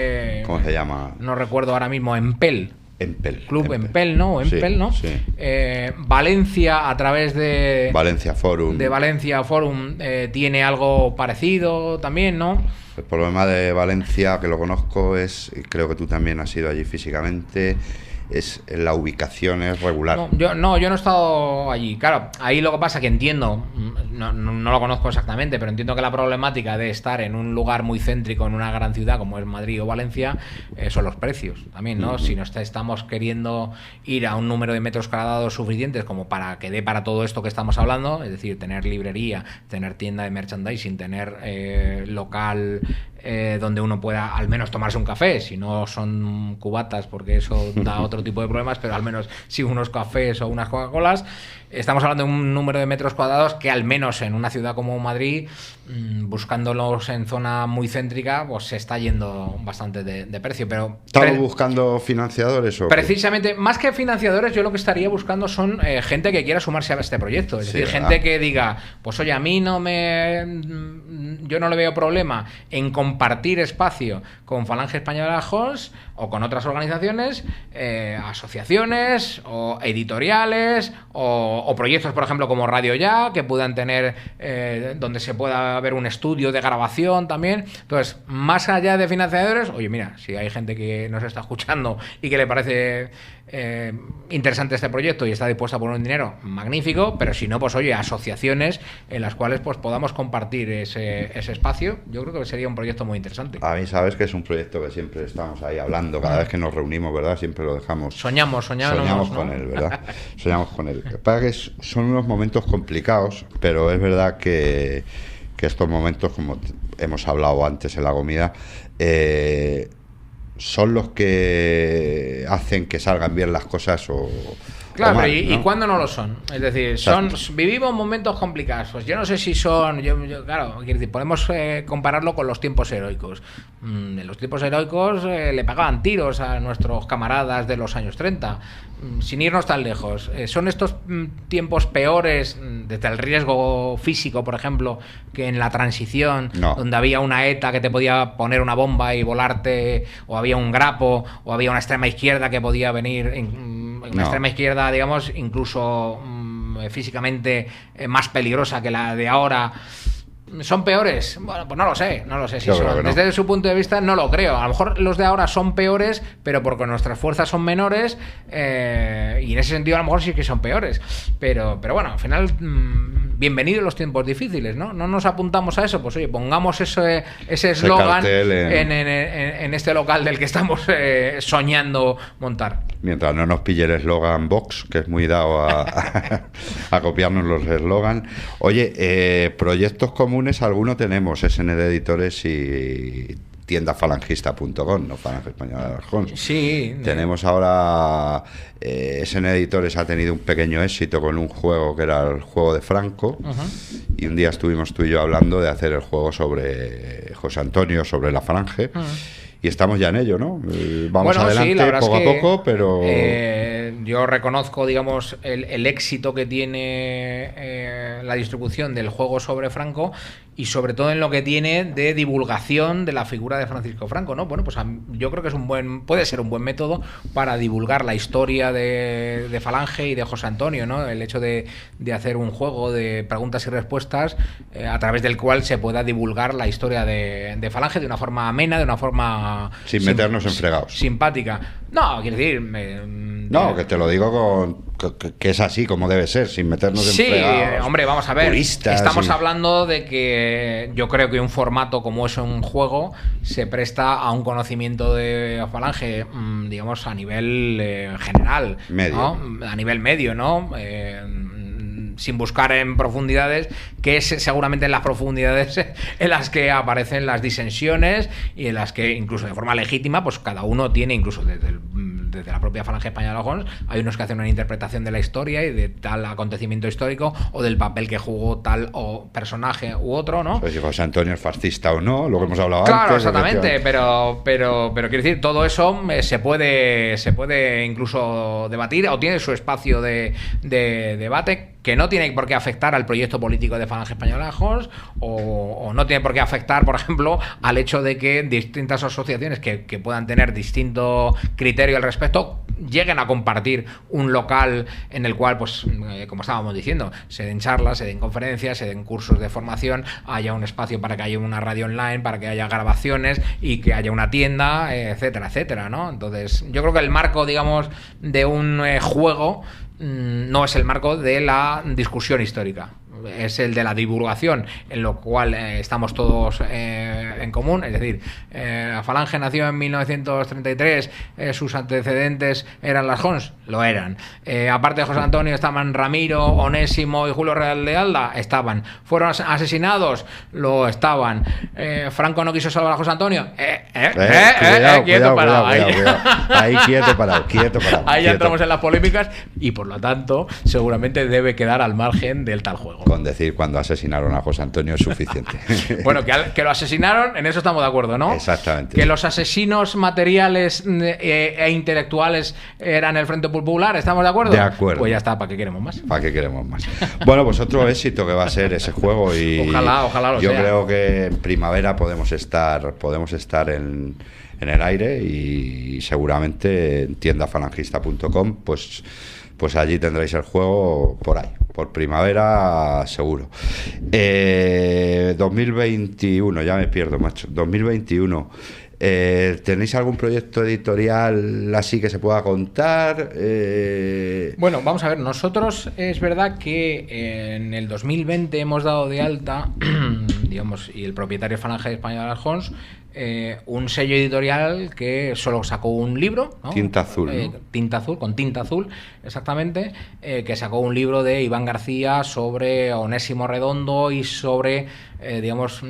¿cómo se llama? No recuerdo ahora mismo, Empel. Club Empel, ¿no? Empel, ¿no? Sí. Valencia, a través de... Valencia Forum. De Valencia Forum, tiene algo parecido también, ¿no? El problema de Valencia, que lo conozco, creo que tú también has ido allí físicamente, la ubicación es regular. Yo no he estado allí. Claro, ahí lo que pasa que entiendo, no lo conozco exactamente, pero entiendo que la problemática de estar en un lugar muy céntrico, en una gran ciudad como es Madrid o Valencia, son los precios también, ¿no? Si no estamos queriendo ir a un número de metros cuadrados suficientes como para que dé para todo esto que estamos hablando, es decir, tener librería, tener tienda de merchandising, tener local donde uno pueda al menos tomarse un café, si no son cubatas, porque eso da otro tipo de problemas, pero al menos si unos cafés o unas Coca-Colas. Estamos hablando de un número de metros cuadrados que al menos en una ciudad como Madrid, buscándolos en zona muy céntrica, pues se está yendo bastante de precio. Pero ¿estamos buscando financiadores o precisamente, más que financiadores, yo lo que estaría buscando son gente que quiera sumarse a este proyecto. Es decir, gente que diga, pues oye, a mí yo no le veo problema en compartir espacio con Falange Española Alejón o con otras organizaciones, asociaciones o editoriales o proyectos, por ejemplo, como Radio Ya, que puedan tener donde se pueda ver un estudio de grabación también. Entonces, más allá de financiadores, oye, mira, si hay gente que nos está escuchando y que le parece interesante este proyecto y está dispuesta a poner un dinero, magnífico, pero si no, pues oye, asociaciones en las cuales pues podamos compartir ese espacio, yo creo que sería un proyecto muy interesante. A mí sabes que es un proyecto que siempre estamos ahí hablando, cada vez que nos reunimos, ¿verdad? Siempre lo dejamos. Soñamos con ¿no? él, ¿verdad? Soñamos con él. Para que son unos momentos complicados, pero es verdad que que estos momentos, como hemos hablado antes en la comida, son los que hacen que salgan bien las cosas o claro, mal, pero ¿y cuándo no lo son? Es decir, vivimos momentos complicados. Pues yo no sé si son... claro, quiero decir, podemos compararlo con los tiempos heroicos. En los tiempos heroicos le pagaban tiros a nuestros camaradas de los años 30, sin irnos tan lejos. ¿Son estos tiempos peores, desde el riesgo físico, por ejemplo, que en la transición, donde había una ETA que te podía poner una bomba y volarte, o había un grapo, o había una extrema izquierda que podía venir... Una extrema izquierda, digamos, incluso físicamente más peligrosa que la de ahora. ¿Son peores? Bueno, pues no lo sé si son. Desde su punto de vista no lo creo. A lo mejor los de ahora son peores, pero porque nuestras fuerzas son menores, y en ese sentido a lo mejor sí que son peores. Pero bueno, al final, bienvenidos los tiempos difíciles, ¿no? No nos apuntamos a eso, pues oye, pongamos ese eslogan en este local del que estamos soñando montar. Mientras no nos pille el eslogan Vox, que es muy dado a copiarnos los eslogans. Oye, proyectos comunes, alguno tenemos, SN de Editores y tiendafalangista.com, no Falange Española de Alarjón. Sí. Tenemos ahora, SN Editores ha tenido un pequeño éxito con un juego que era el juego de Franco, y un día estuvimos tú y yo hablando de hacer el juego sobre José Antonio, sobre la Falange. Y estamos ya en ello, ¿no? Vamos adelante poco a poco, pero... yo reconozco, digamos, el éxito que tiene la distribución del juego sobre Franco, y sobre todo en lo que tiene de divulgación de la figura de Francisco Franco, ¿no? Bueno, pues yo creo que puede ser un buen método para divulgar la historia de Falange y de José Antonio, ¿no? El hecho de hacer un juego de preguntas y respuestas a través del cual se pueda divulgar la historia de Falange de una forma amena, de una forma... Sin meternos en fregados. Simpática. No, quiero decir... no, que te lo digo que es así como debe ser, sin meternos en fregados. Sí, hombre, vamos a ver. Estamos y... hablando de que yo creo que un formato como es un juego se presta a un conocimiento de Falange, digamos, a nivel general. Medio. ¿no? A nivel medio, ¿no? Sin buscar en profundidades, que es seguramente en las profundidades en las que aparecen las disensiones y en las que, incluso de forma legítima, pues cada uno tiene, incluso desde la propia Falange Española de Alarjón, hay unos que hacen una interpretación de la historia y de tal acontecimiento histórico o del papel que jugó tal o personaje u otro, ¿no? Pues si José Antonio es fascista o no, lo que hemos hablado antes. Claro, exactamente, pero quiero decir, todo eso se puede incluso debatir, o tiene su espacio de debate, que no tiene por qué afectar al proyecto político de Falange Española de Alarjón, o no tiene por qué afectar, por ejemplo, al hecho de que distintas asociaciones que puedan tener distinto criterio al respecto lleguen a compartir un local en el cual, pues, como estábamos diciendo, se den charlas, se den conferencias, se den cursos de formación, haya un espacio para que haya una radio online, para que haya grabaciones y que haya una tienda, etcétera, etcétera, ¿no? Entonces, yo creo que el marco, digamos, de un juego no es el marco de la discusión histórica, es el de la divulgación, en lo cual estamos todos en común. Es decir, Falange nació en 1933, sus antecedentes eran las Jons, lo eran. Aparte de José Antonio estaban Ramiro, Onésimo y Julio Real de Alda, estaban. Fueron asesinados, lo estaban. Franco no quiso salvar a José Antonio. Quieto parado. Ahí quieto parado. Ahí ya entramos en las polémicas y por lo tanto seguramente debe quedar al margen del tal juego. Con decir cuando asesinaron a José Antonio es suficiente. Bueno, que lo asesinaron, en eso estamos de acuerdo, ¿no? Exactamente. Que los asesinos materiales e intelectuales eran el Frente Popular, ¿estamos de acuerdo? De acuerdo. Pues ya está, ¿para qué queremos más? ¿Para qué queremos más? Bueno, pues otro éxito que va a ser ese juego, y ojalá lo yo sea. Creo que en primavera podemos estar en el aire, y seguramente en tiendafalangista.com pues allí tendréis el juego por ahí, por primavera seguro. 2021, ya me pierdo, macho. 2021. ¿Tenéis algún proyecto editorial así que se pueda contar? Bueno, vamos a ver, nosotros es verdad que en el 2020 hemos dado de alta, digamos, y el propietario Falange Española de Alarjón, un sello editorial que solo sacó un libro, ¿no? Tinta Azul, ¿no? Tinta Azul, con tinta azul, exactamente, que sacó un libro de Iván García sobre Onésimo Redondo y sobre, digamos,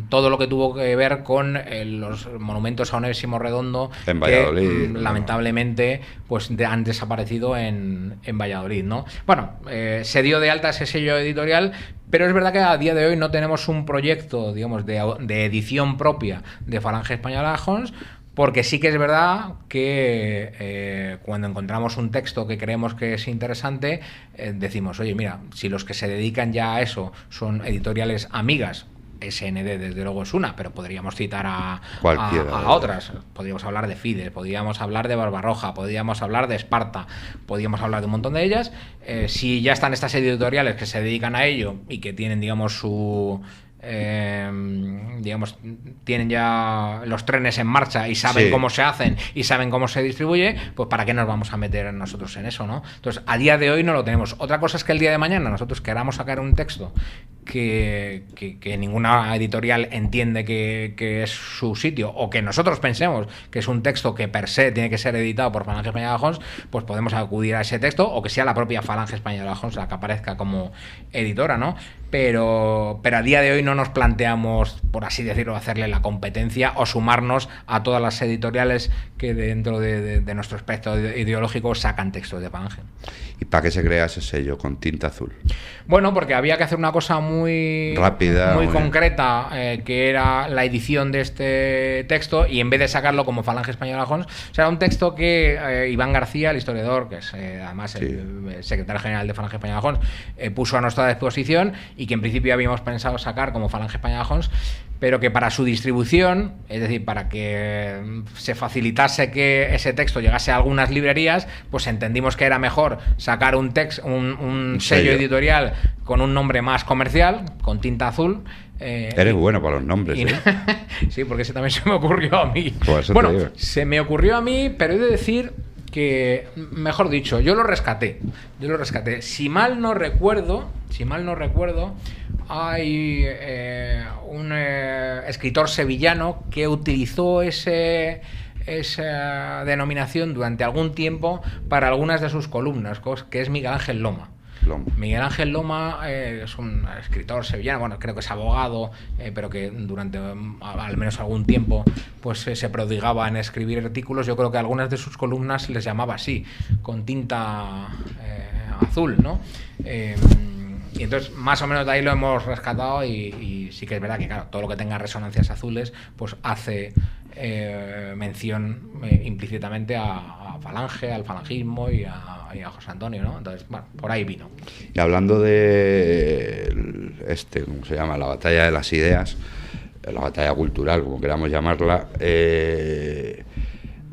todo lo que tuvo que ver con los monumentos a Onésimo Redondo en Valladolid, que lamentablemente pues han desaparecido en Valladolid, ¿no? Bueno, se dio de alta ese sello editorial, pero es verdad que a día de hoy no tenemos un proyecto, digamos, de edición propia de Falange Española Homs, porque sí que es verdad que cuando encontramos un texto que creemos que es interesante, decimos, oye, mira, si los que se dedican ya a eso son editoriales amigas, SND desde luego es una, pero podríamos citar a otras. Podríamos hablar de Fides, podríamos hablar de Barbarroja, podríamos hablar de Esparta, podríamos hablar de un montón de ellas. Si ya están estas editoriales que se dedican a ello y que tienen, digamos, digamos, tienen ya los trenes en marcha y saben cómo se hacen y saben cómo se distribuye, pues ¿para qué nos vamos a meter nosotros en eso, no? Entonces, a día de hoy no lo tenemos. Otra cosa es que el día de mañana nosotros queramos sacar un texto que ninguna editorial entiende que es su sitio, o que nosotros pensemos que es un texto que per se tiene que ser editado por Falange Española Homs, pues podemos acudir a ese texto, o que sea la propia Falange Española Homs la que aparezca como editora, ¿no? Pero a día de hoy no nos planteamos, por así decirlo, hacerle la competencia o sumarnos a todas las editoriales que dentro de nuestro espectro ideológico sacan textos de Falange. ¿Y para qué se crea ese sello con tinta azul? Bueno, porque había que hacer una cosa muy rápida, muy concreta, que era la edición de este texto, y en vez de sacarlo como Falange Española Homs, o sea, era un texto que Iván García, el historiador, que es además el secretario general de Falange Española Homs, puso a nuestra disposición, y que en principio habíamos pensado sacar como Falange Española Homs, pero que para su distribución, es decir, para que se facilitase que ese texto llegase a algunas librerías, pues entendimos que era mejor sacar un sello editorial con un nombre más comercial, con tinta azul. Eres bueno para los nombres, ¿eh? Sí, porque ese también se me ocurrió a mí. Pues bueno, se me ocurrió a mí, pero he de decir que, mejor dicho, yo lo rescaté. Si mal no recuerdo, hay un escritor sevillano que utilizó esa denominación durante algún tiempo para algunas de sus columnas, que es Miguel Ángel Loma. Miguel Ángel Loma es un escritor sevillano, bueno, creo que es abogado, pero que durante al menos algún tiempo pues se prodigaba en escribir artículos. Yo creo que algunas de sus columnas les llamaba así, con tinta azul, ¿no? Y entonces más o menos de ahí lo hemos rescatado, y sí que es verdad que, claro, todo lo que tenga resonancias azules pues hace mención implícitamente a Falange, al falangismo y a José Antonio, ¿no? Entonces, bueno, por ahí vino. Y hablando de ¿cómo se llama? La batalla de las ideas, la batalla cultural, como queramos llamarla,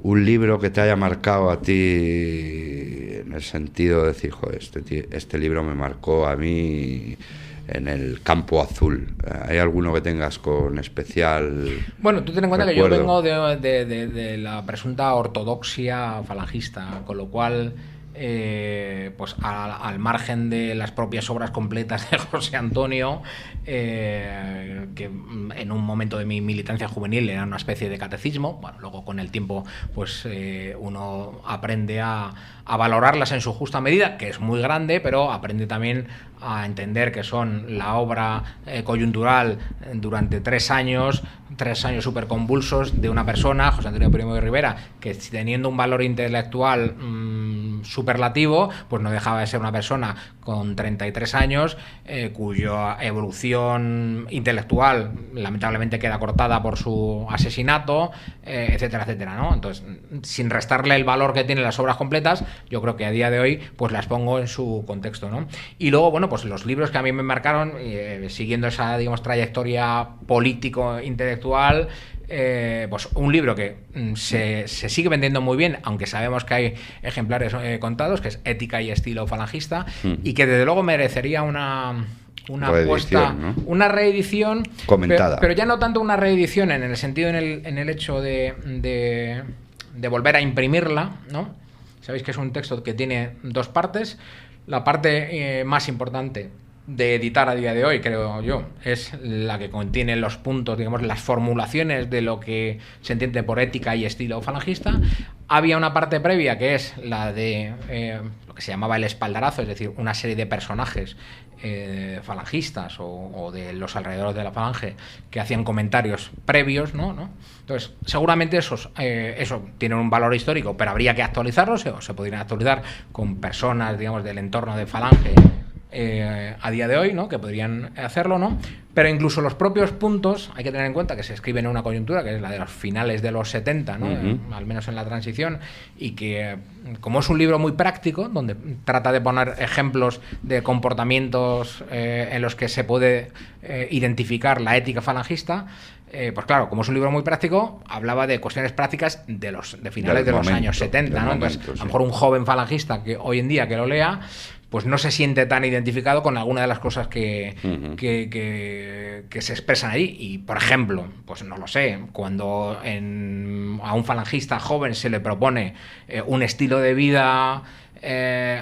un libro que te haya marcado a ti en el sentido de decir, joder, este libro me marcó a mí en el campo azul. ¿Hay alguno que tengas con especial? Bueno, tú ten en cuenta recuerdo? Que yo vengo de la presunta ortodoxia falangista, con lo cual pues al margen de las propias obras completas de José Antonio, que en un momento de mi militancia juvenil era una especie de catecismo, bueno, luego con el tiempo pues uno aprende a valorarlas en su justa medida, que es muy grande, pero aprende también a entender que son la obra coyuntural durante 3 años súper convulsos de una persona, José Antonio Primo de Rivera, que teniendo un valor intelectual superlativo, pues no dejaba de ser una persona con 33 años, cuya evolución intelectual lamentablemente queda cortada por su asesinato, etcétera, etcétera, ¿no? Entonces, sin restarle el valor que tienen las obras completas, yo creo que a día de hoy pues las pongo en su contexto, ¿no? Y luego, bueno, pues los libros que a mí me marcaron, siguiendo esa, digamos, trayectoria político-intelectual, pues un libro que se sigue vendiendo muy bien, aunque sabemos que hay ejemplares contados, que es Ética y estilo falangista, y que desde luego merecería una apuesta, ¿no? Una reedición comentada, pero ya no tanto una reedición en el sentido, en el hecho de volver a imprimirla, ¿no? Sabéis que es un texto que tiene 2 partes. La parte más importante de editar a día de hoy, creo yo. Es la que contiene los puntos, digamos, las formulaciones de lo que se entiende por ética y estilo falangista. Había una parte previa que es la de lo que se llamaba el espaldarazo, es decir, una serie de personajes falangistas o de los alrededores de la falange que hacían comentarios previos, ¿no? Entonces, seguramente eso tiene un valor histórico, pero habría que actualizarlos, o se podrían actualizar con personas, digamos, del entorno de falange a día de hoy, ¿no? Que podrían hacerlo, ¿no? Pero incluso los propios puntos, hay que tener en cuenta que se escriben en una coyuntura que es la de los finales de los 70, ¿no? Al menos en la transición, y que como es un libro muy práctico, donde trata de poner ejemplos de comportamientos en los que se puede identificar la ética falangista, pues claro, como es un libro muy práctico, hablaba de cuestiones prácticas de finales de los años 70, ¿no? Entonces, a lo mejor un joven falangista que hoy en día que lo lea, pues no se siente tan identificado con alguna de las cosas que se expresan ahí. Y, por ejemplo, pues no lo sé, cuando a un falangista joven se le propone un estilo de vida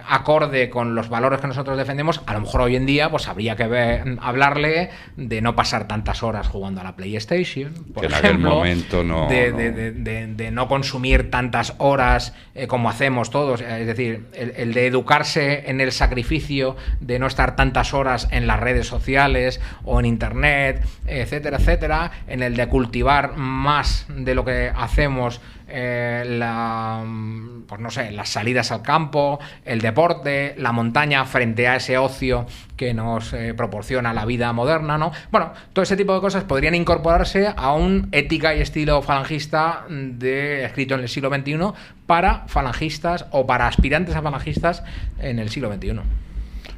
acorde con los valores que nosotros defendemos, a lo mejor hoy en día pues habría que hablarle de no pasar tantas horas jugando a la PlayStation, por ejemplo, de no consumir tantas horas como hacemos todos, es decir, el de educarse en el sacrificio de no estar tantas horas en las redes sociales o en internet, etcétera, etcétera, en el de cultivar más de lo que hacemos pues no sé, las salidas al campo, el deporte, la montaña frente a ese ocio que nos proporciona la vida moderna, ¿no? Bueno, todo ese tipo de cosas podrían incorporarse a un ética y estilo falangista escrito en el siglo XXI para falangistas o para aspirantes a falangistas en el siglo XXI.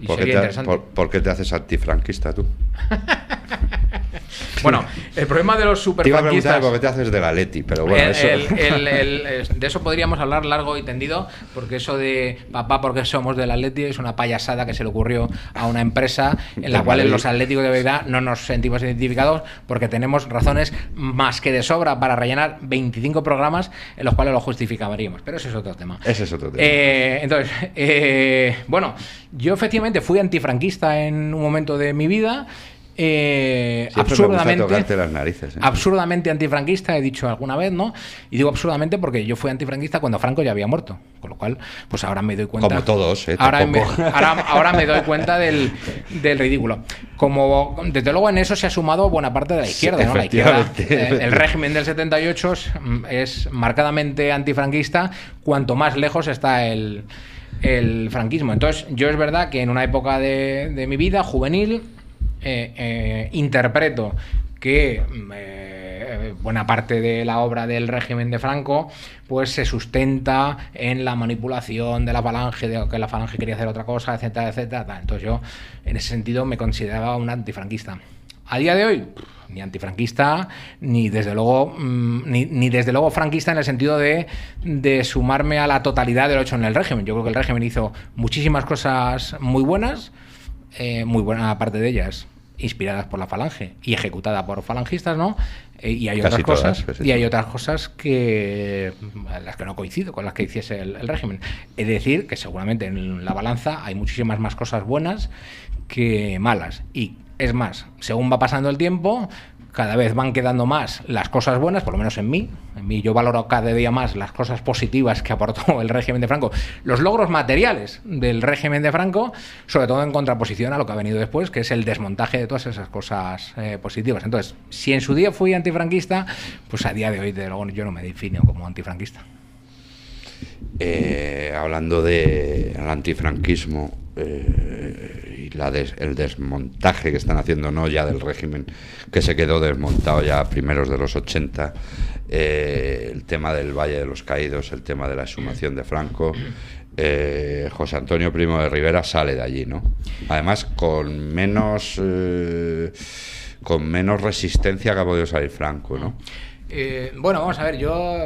Y sería interesante. ¿Por qué te haces antifranquista tú? Bueno, el problema de los superfranquistas... Te iba a preguntar por qué te haces del Atleti, pero bueno, de eso podríamos hablar largo y tendido, porque eso de papá, porque somos del Atleti, es una payasada que se le ocurrió a una empresa en la cual los atléticos de verdad no nos sentimos identificados, porque tenemos razones más que de sobra para rellenar 25 programas en los cuales lo justificaríamos, pero ese es otro tema. Entonces, bueno, yo efectivamente fui antifranquista en un momento de mi vida. Absurdamente las narices, absurdamente antifranquista, he dicho alguna vez, ¿no? Y digo absurdamente porque yo fui antifranquista cuando Franco ya había muerto, con lo cual, pues ahora me doy cuenta. Como todos, ahora me doy cuenta del ridículo. Como desde luego en eso se ha sumado buena parte de la izquierda, ¿no? La izquierda, el régimen del 78 es marcadamente antifranquista cuanto más lejos está el franquismo. Entonces, yo es verdad que en una época de mi vida juvenil interpreto que buena parte de la obra del régimen de Franco pues se sustenta en la manipulación de la falange, de que la falange quería hacer otra cosa, etcétera, etcétera. Entonces yo en ese sentido me consideraba un antifranquista. A día de hoy, ni antifranquista, ni desde luego franquista en el sentido de sumarme a la totalidad de lo hecho en el régimen. Yo creo que el régimen hizo muchísimas cosas muy buenas, muy buena parte de ellas inspiradas por la falange y ejecutada por falangistas, ¿no? Y hay otras cosas, que las que no coincido con las que hiciese el régimen. Es decir, que seguramente en la balanza hay muchísimas más cosas buenas que malas. Y es más, según va pasando el tiempo, cada vez van quedando más las cosas buenas, por lo menos en mí yo valoro cada día más las cosas positivas que aportó el régimen de Franco, los logros materiales del régimen de Franco, sobre todo en contraposición a lo que ha venido después, que es el desmontaje de todas esas cosas positivas. Entonces, si en su día fui antifranquista, pues a día de hoy, desde luego, yo no me defino como antifranquista. Hablando del antifranquismo y el desmontaje que están haciendo, no ya del régimen que se quedó desmontado ya a primeros de los 80, el tema del Valle de los Caídos, el tema de la exhumación de Franco, José Antonio Primo de Rivera sale de allí, ¿no? Además con menos resistencia que ha podido salir Franco, ¿no? Bueno, vamos a ver, yo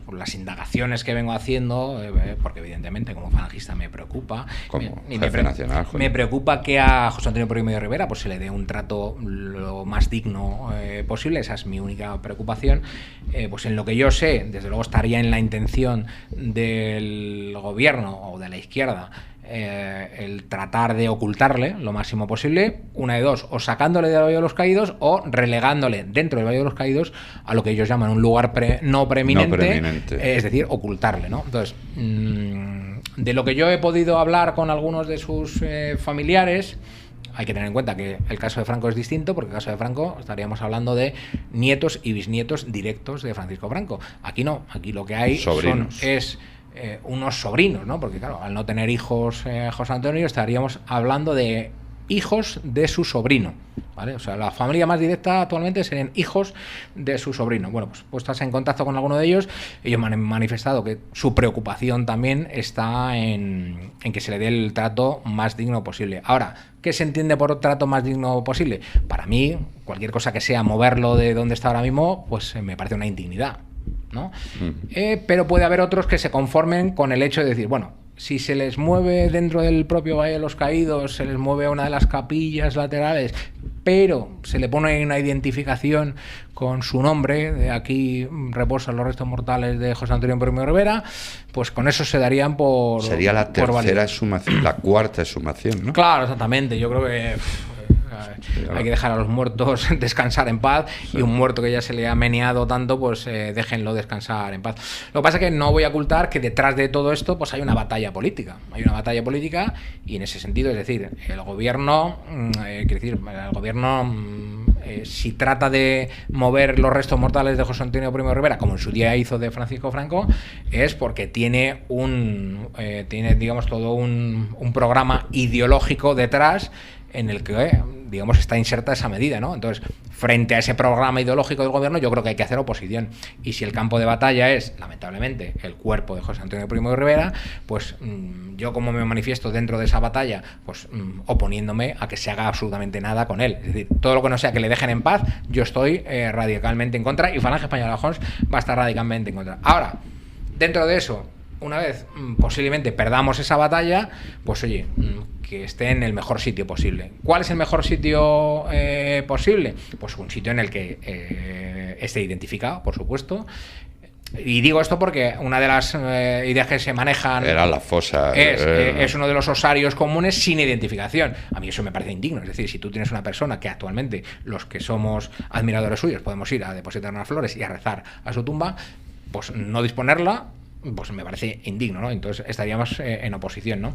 por las indagaciones que vengo haciendo, porque evidentemente como falangista me preocupa, me preocupa que a José Antonio Primo de Rivera pues se le dé un trato lo más digno posible. Esa es mi única preocupación. Pues en lo que yo sé, desde luego estaría en la intención del gobierno o de la izquierda el tratar de ocultarle lo máximo posible, una de dos, o sacándole del Valle de los Caídos o relegándole dentro del Valle de los Caídos a lo que ellos llaman un lugar no preeminente, es decir, ocultarle, ¿no? Entonces, de lo que yo he podido hablar con algunos de sus familiares, hay que tener en cuenta que el caso de Franco es distinto, porque el caso de Franco estaríamos hablando de nietos y bisnietos directos de Francisco Franco. Aquí no, aquí lo que hay es unos sobrinos, ¿no? Porque claro, al no tener hijos José Antonio, estaríamos hablando de hijos de su sobrino, ¿vale? O sea, la familia más directa actualmente serían hijos de su sobrino. Bueno, pues puestas en contacto con alguno de ellos, ellos me han manifestado que su preocupación también está en que se le dé el trato más digno posible. Ahora, ¿qué se entiende por trato más digno posible? Para mí, cualquier cosa que sea moverlo de donde está ahora mismo, pues me parece una indignidad, ¿no? Pero puede haber otros que se conformen con el hecho de decir, bueno, si se les mueve dentro del propio Valle de los Caídos, se les mueve a una de las capillas laterales, pero se le pone una identificación con su nombre, de aquí reposan los restos mortales de José Antonio Primo de Rivera, pues con eso se darían por... Sería la tercera exhumación, la cuarta exhumación, ¿no? Claro, exactamente, yo creo que... hay que dejar a los muertos descansar en paz, y un muerto que ya se le ha meneado tanto, pues déjenlo descansar en paz. Lo que pasa es que no voy a ocultar que detrás de todo esto pues hay una batalla política. Hay una batalla política y en ese sentido, es decir, el gobierno, si trata de mover los restos mortales de José Antonio Primo de Rivera, como en su día hizo de Francisco Franco, es porque tiene digamos todo un programa ideológico detrás en el que, digamos, está inserta esa medida, ¿no? Entonces, frente a ese programa ideológico del gobierno, yo creo que hay que hacer oposición. Y si el campo de batalla es, lamentablemente, el cuerpo de José Antonio Primo de Rivera, pues yo, como me manifiesto dentro de esa batalla, pues oponiéndome a que se haga absolutamente nada con él. Es decir, todo lo que no sea que le dejen en paz, yo estoy radicalmente en contra, y Falange Española Homs va a estar radicalmente en contra. Ahora, dentro de eso, una vez posiblemente perdamos esa batalla, pues oye, que esté en el mejor sitio posible. ¿Cuál es el mejor sitio posible? Pues un sitio en el que esté identificado, por supuesto. Y digo esto porque una de las ideas que se manejan era la fosa, es uno de los osarios comunes sin identificación. A mí eso me parece indigno. Es decir, si tú tienes una persona que actualmente los que somos admiradores suyos podemos ir a depositar unas flores y a rezar a su tumba, pues no disponerla, pues me parece indigno, ¿no? Entonces estaríamos en oposición, ¿no?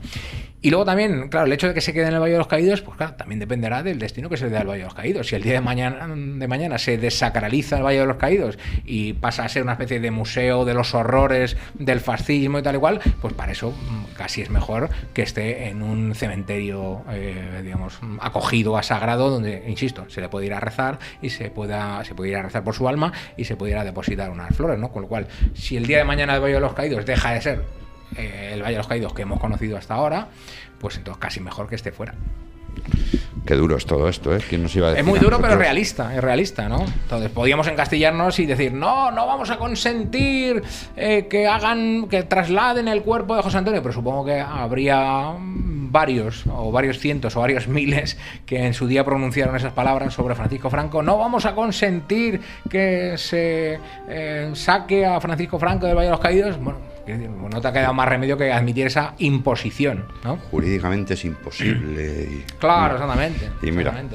Y luego también, claro, el hecho de que se quede en el Valle de los Caídos, pues claro, también dependerá del destino que se le dé al Valle de los Caídos. Si el día de mañana se desacraliza el Valle de los Caídos y pasa a ser una especie de museo de los horrores del fascismo y tal y cual, pues para eso casi es mejor que esté en un cementerio, digamos, acogido a sagrado, donde, insisto, se le puede ir a rezar y se puede ir a rezar por su alma y se pudiera depositar unas flores, ¿no? Con lo cual, si el día de mañana el Valle de los Caídos deja de ser el Valle de los Caídos que hemos conocido hasta ahora, pues entonces casi mejor que esté fuera. Qué duro es todo esto, ¿eh? ¿Quién nos iba a decir? Es muy duro, pero es realista, ¿no? Entonces podíamos encastillarnos y decir, no vamos a consentir que trasladen el cuerpo de José Antonio, pero supongo que habría varios cientos o varios miles que en su día pronunciaron esas palabras sobre Francisco Franco. No vamos a consentir que se saque a Francisco Franco del Valle de los Caídos. Bueno, no te ha quedado más remedio que admitir esa imposición, ¿no? Jurídicamente es imposible. Claro, exactamente.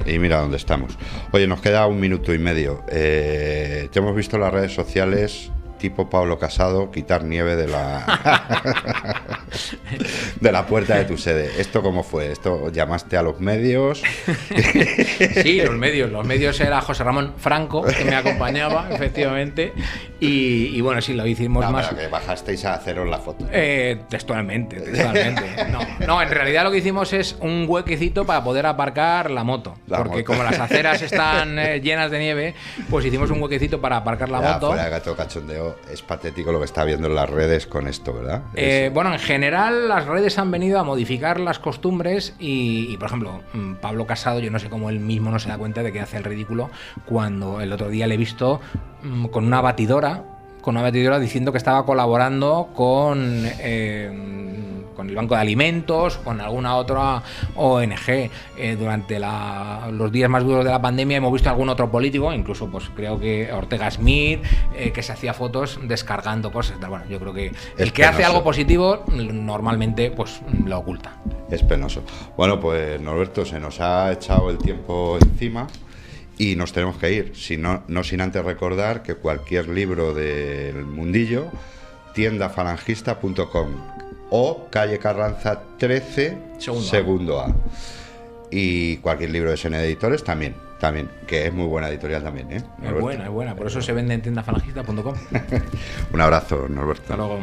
Y mira dónde estamos. Oye, nos queda 1 minuto y medio. Te hemos visto en las redes sociales, tipo Pablo Casado, quitar nieve de la puerta de tu sede. ¿Esto cómo fue? ¿Esto llamaste a los medios? Sí, los medios era José Ramón Franco, que me acompañaba, efectivamente, y bueno, sí, lo hicimos más... Pero que bajasteis a haceros la foto. Textualmente. No, en realidad lo que hicimos es un huequecito para poder aparcar la moto, porque como las aceras están llenas de nieve, pues hicimos un huequecito para aparcar la moto. Fuera de gato cachondeo, es patético lo que está viendo en las redes con esto, ¿verdad? Bueno, en general las redes han venido a modificar las costumbres y, por ejemplo, Pablo Casado, yo no sé cómo él mismo no se da cuenta de que hace el ridículo cuando el otro día le he visto con una batidora diciendo que estaba colaborando con con el Banco de Alimentos, con alguna otra ONG. Durante los días más duros de la pandemia hemos visto algún otro político, incluso pues creo que Ortega Smith, que se hacía fotos descargando cosas. Bueno, yo creo que el que hace algo positivo normalmente pues lo oculta. Es penoso. Bueno, pues Norberto, se nos ha echado el tiempo encima y nos tenemos que ir. No sin antes recordar que cualquier libro del mundillo, tiendafalangista.com o calle Carranza 13, segundo A. Y cualquier libro de SN Editores también, que es muy buena editorial también, ¿eh? Es buena, por eso se vende en tiendafalangista.com. Un abrazo, Norberto. Hasta luego.